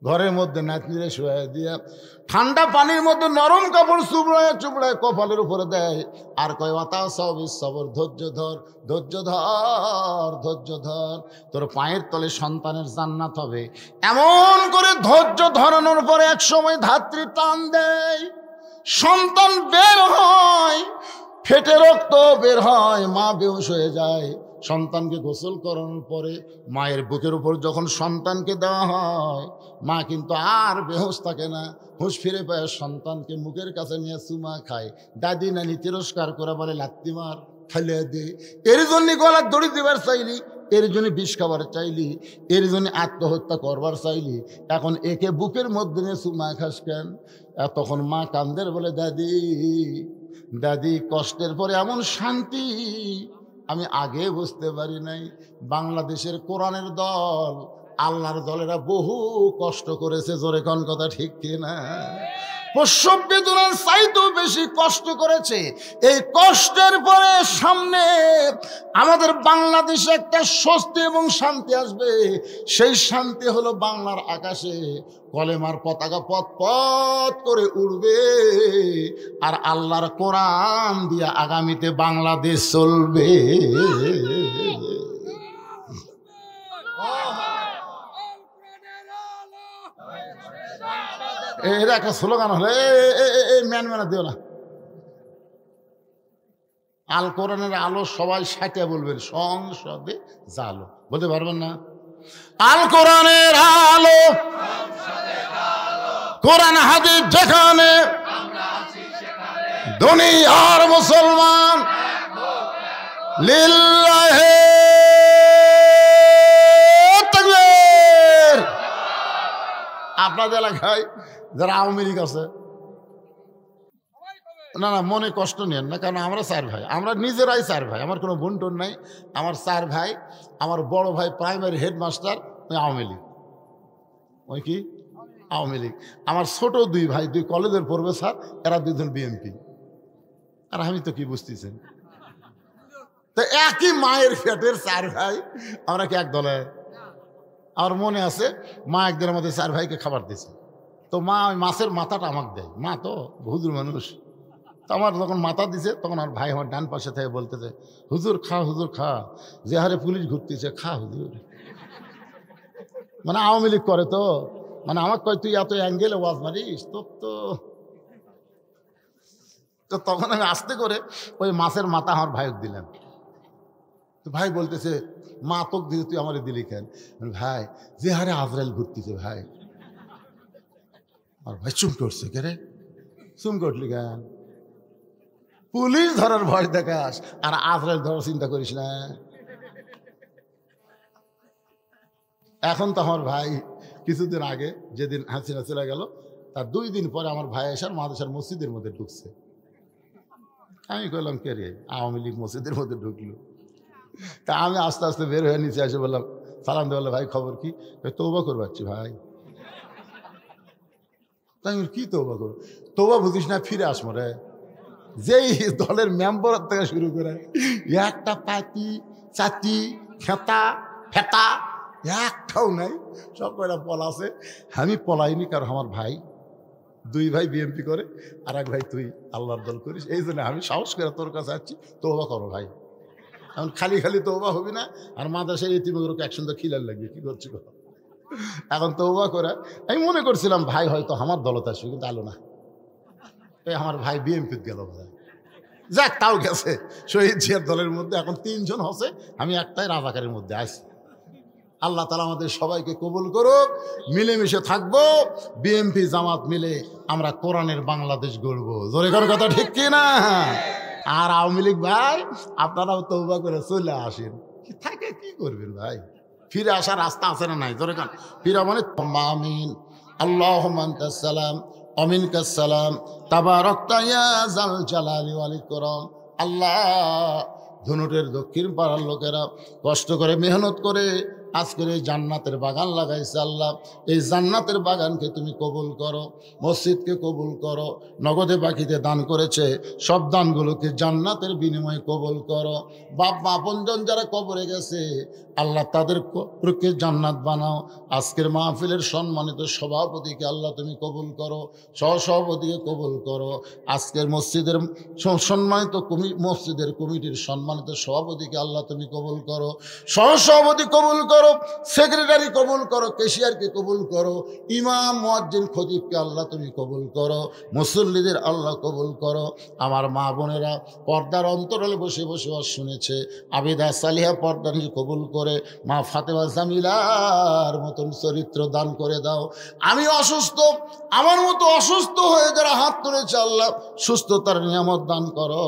ঘরের মধ্যে নাতনিরে শুয়ে দিয়া ঠান্ডা পানির মধ্যে নরম কাপড় চুবড়ায় চুবড়ায় কপালের উপরে দেয়, আর কয়, ওয়াতাওয়াসাউ বিস সবর, ধৈর্য ধর, ধৈর্য ধর, ধৈর্য ধর, তোর পায়ের তলে সন্তানের জান্নাত হবে। এমন করে ধৈর্য ধরানোর পরে এক সময় ধাত্রী টান দেয়, সন্তান বের হয়, ফেটে রক্ত বের হয়, মা বেহুশ হয়ে যায়। সন্তানকে গোসল করানোর পরে মায়ের বুকের উপর যখন সন্তানকে দেওয়া হয়, মা কিন্তু আর বেহুশ থাকে না, হুঁশ ফিরে পায়, সন্তানকে মুখের কাছে নিয়ে চুমা খায়। দাদি নানি তিরস্কার করে বলে, লাত্তি মার, ফেলে দে। এর জন্য গলার দড়ি দেবার চাইলি, এর জন্য বিষ খাবার চাইলি, এর জন্য আত্মহত্যা করবার চাইলি, এখন একে বুকের মধ্যে নিয়ে চুমা খাস কেন? তখন মা কান্দের বলে, দাদি দাদি, কষ্টের পরে এমন শান্তি আমি আগে বুঝতে পারি নাই। বাংলাদেশের কোরআনের দল, আল্লাহর দলেরা বহু কষ্ট করেছে, জোরে কোন কথা ঠিক কিনা? প্রসব বেদনার চাইতেও বেশি কষ্ট করেছে। এই কষ্টের পরে সামনে আমাদের বাংলাদেশে একটা স্বস্তি এবং শান্তি আসবে। সেই শান্তি হলো বাংলার আকাশে কলেমার পতাকা পথ পথ করে উড়বে, আর আল্লাহর কোরআন দিয়ে আগামীতে বাংলাদেশ চলবে। এর একটা স্লোগান হলে ম্যান ম্যানা দিও না, আল কোরআনের আলো সবাই সাথে বলবেন, সংসদে জালো, বলতে পারবেন না? আল কোরআনের আলো কোরআন হাদিস যেখানে দুনিয়ার মুসলমান লিল্লাহি তাকবীর। আপনাদের এলাকায় যারা আওয়ামী লীগ আছে, না না মনে কষ্ট নেন না, কারণ আমরা 4 ভাই, আমরা নিজেরাই 4 ভাই, আমার কোনো বোন টোন নাই। আমার 4 ভাই, আমার বড় ভাই প্রাইমারি হেডমাস্টার, ওই আওয়ামী লীগ, ওই কি আওয়ামী লীগ। আমার ছোট 2 ভাই 2 কলেজের পড়বে স্যার, এরা 2জন বিএনপি। আর আমি তো কি বুঝতেছেন, তো একই মায়ের পেটের 4 ভাই, আমরা কি এক দলে? আমার মনে আছে মা একদিন আমাদের 4 ভাইকে খাবার দিয়েছে, তো মা ওই মাছের মাথাটা আমাকে দেয়, মা তো হুজুর মানুষ। তো আমার যখন মাথা দিছে তখন আমার ভাই আমার ডান পাশে থেকে বলতেছে, হুজুর খা, হুজুর খা, যে হারে পুলিশ ঘুরতেছে, খা হুজুর। মানে আওয়ামী লীগ করে তো, মানে আমাকে কয় তুই এত অ্যাঙ্গেলে ওয়াজ মারিস তো তখন আমি আস্তে করে ওই মাছের মাথা আমার ভাইকে দিলাম। তো ভাই বলতেছে, মা তোক দিয়ে তুই আমার দিলি কেন? ভাই যে হারে আজরাইল ঘুরতেছে ভাই। আর ভাই চুম করছে, কে রে চুম করলি কেন? পুলিশ ধরার ভয় দেখাস আর আজরাইল ধরার চিন্তা করিস না। এখন তো আমার ভাই কিছুদিন আগে, যেদিন হাসিনা চলে গেল, তার 2 দিন পরে আমার ভাই এসে মাদ্রাসার মসজিদের মধ্যে ঢুকছে। আমি কইলাম কে রে, আওয়ামী লীগ মসজিদের মধ্যে ঢুকলো। তা আমি আস্তে আস্তে বের হয়ে নিচে এসে বললাম, সালাম দিয়ে বললাম, ভাই খবর কি? তৌবা করবাচ্ছি ভাই। তাই কি তৌবা করবো? তৌবা বুঝিস না, ফিরে আসবো রে। যেই দলের মেম্বার থেকে শুরু করে একটা পাতি চাতি খেতা ফেতা একটাও নাই, সব কয়টা পলাছে। আমি পলাইনি, কারণ আমার ভাই 2 ভাই বিএমপি করে, আর 1 ভাই তুই আল্লাহর দল করিস, এই জন্য আমি সাহস করে তোর কাছে আসছি, তৌবা করো ভাই। এখন খালি খালি তৌবা হবি না, আর মাদ্রাসার ইতিমগুলোকে একসঙ্গে খিলার লাগবে, কি করছি কথা। এখন তৌবা করে আমি মনে করছিলাম ভাই হয়তো আমার দলতে আসবে, কিন্তু আলো না, এই আমার ভাই বিএমপিতে গেল ভাই। যাক, তাও গেছে শহীদ জিয়ার দলের মধ্যে। এখন 3 জন হচ্ছে, আমি একটাই রাজাকারের মধ্যে আছি। আল্লাহ তাআলা আমাদের সবাইকে কবুল করুক, মিলেমিশে থাকবো, বিএমপি জামাত মিলে আমরা কোরআনের বাংলাদেশ গড়বো। জোরে করে কথা ঠিক কি না? আর আওয়ামী লীগ ভাই আপনারাও তওবা করে চলে আসেন, থাকে কি করবেন ভাই, ফিরে আসার রাস্তা আছে না নাই? জোরে কান ফিরা মানে আমিন, আল্লাহুম্মা আনতাস সালাম ওয়ামিনকাস সালাম তাবারাকতা ইয়া যাল জালালি ওয়াল ইকরাম। আল্লাহ, ধনুটের দক্ষিণ পাড়ার লোকেরা কষ্ট করে মেহনত করে আজকের এই জান্নাতের বাগান লাগাইছে। আল্লাহ, এই জান্নাতের বাগানকে তুমি কবুল করো, মসজিদকে কবুল করো, নগদে বাকিতে দান করেছে সব দানগুলোকে জান্নাতের বিনিময়ে কবুল করো। বাপ মা আপনজন যারা কবরে গেছে, আল্লাহ তাদের কবরকে জান্নাত বানাও। আজকের মাহফিলের সম্মানিত সভাপতিকে আল্লাহ তুমি কবুল করো, সহসভাপতিকে কবুল করো। আজকের মসজিদের সম্মানিত মসজিদের কমিটির সম্মানিত সভাপতিকে আল্লাহ তুমি কবুল করো, সহসভাপতি কবুল করো, সেক্রেটারি কবুল করো, ক্যাশিয়ারকে কবুল করো, ইমাম মুয়াজ্জিন খতিবকে আল্লাহ তুমি কবুল করো, মুসল্লিদের আল্লাহ কবুল করো। আমার মা বোনেরা পর্দার অন্তরালে বসে বসে শুনেছে, আবিদা সালিহা পর্দা নিয়ে কবুল করে মা ফাতেমা জামিলার মতন চরিত্র দান করে দাও। আমি অসুস্থ, আমার মতো অসুস্থ হয়ে যারা হাত তুলেছে আল্লাহ সুস্থতার নিয়ামত দান করো।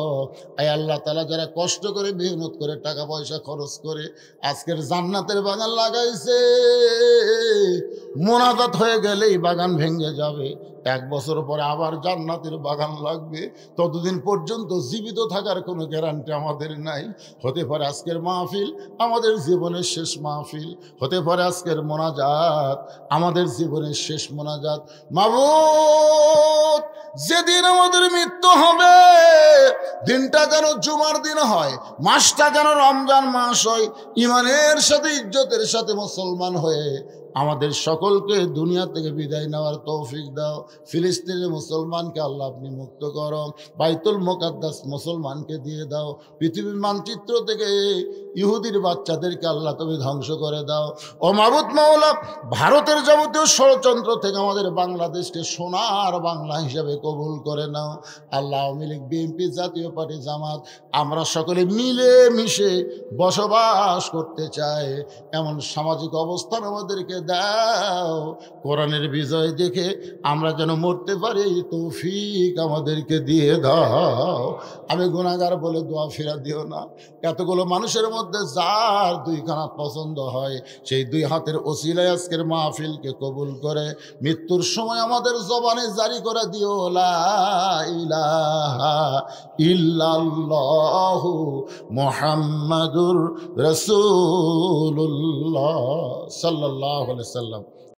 এই আল্লাহ তাআলা যারা কষ্ট করে মেহনত করে টাকা পয়সা খরচ করে আজকের জান্নাতের বাগান লাগাইছে, মোনাজাত হয়ে গেলেই বাগান ভেঙে যাবে, 1 বছর পরে আবার জান্নাতের বাগান লাগবে। ততদিন পর্যন্ত জীবিত থাকার কোনো গ্যারান্টি আমাদের নাই। হতে পারে আজকের মাহফিল আমাদের জীবনের শেষ মাহফিল, হতে পারে আজকের মোনাজাত আমাদের জীবনের শেষ মোনাজাত। মাবুদ, যেদিন আমাদের মৃত্যু হবে, দিনটা যেন জুমার দিন হয়, মাসটা যেন রমজান মাস হয়, ইমানের সাথে ইজ্জতের সাথে মুসলমান হয়ে আমাদের সকলকে দুনিয়া থেকে বিদায় নেওয়ার তৌফিক দাও। ফিলিস্তিনের মুসলমানকে আল্লাহ আপনি মুক্ত করো, বাইতুল মুকাদ্দাস মুসলমানকে দিয়ে দাও, পৃথিবীর মানচিত্র থেকে ইহুদির বাচ্চাদেরকে আল্লাহ তুমি ধ্বংস করে দাও। ও মাবুদ মাওলা, ভারতের যাবতীয় ষড়যন্ত্র থেকে আমাদের বাংলাদেশকে সোনার বাংলা হিসাবে কবুল করে নাও। আল্লাহ, আওয়ামী লীগ, বিএনপি, জাতীয় পার্টি, জামাত, আমরা সকলে মিলে মিশে বসবাস করতে চাই, এমন সামাজিক অবস্থান আমাদেরকে দাও, কোরআনের বিজয় দেখে আমরা যেন মরতে পারি, তৌফিক আমাদেরকে দিয়ে দাও। আমি গুনাহগার বলে দোয়া ফিরা দিও না। এতগুলো মানুষের মধ্যে যার দুই কানা পছন্দ হয়, সেই দুই হাতের ওসিলায় আজকের মাহফিলকে কবুল করে মৃত্যুর সময় আমাদের জবানে জারি করে দিও, লা ইলাহা ইল্লাল্লাহু মুহাম্মাদুর রাসূলুল্লাহ সাল্লাল্লাহু আলাইহি সাল্লাম।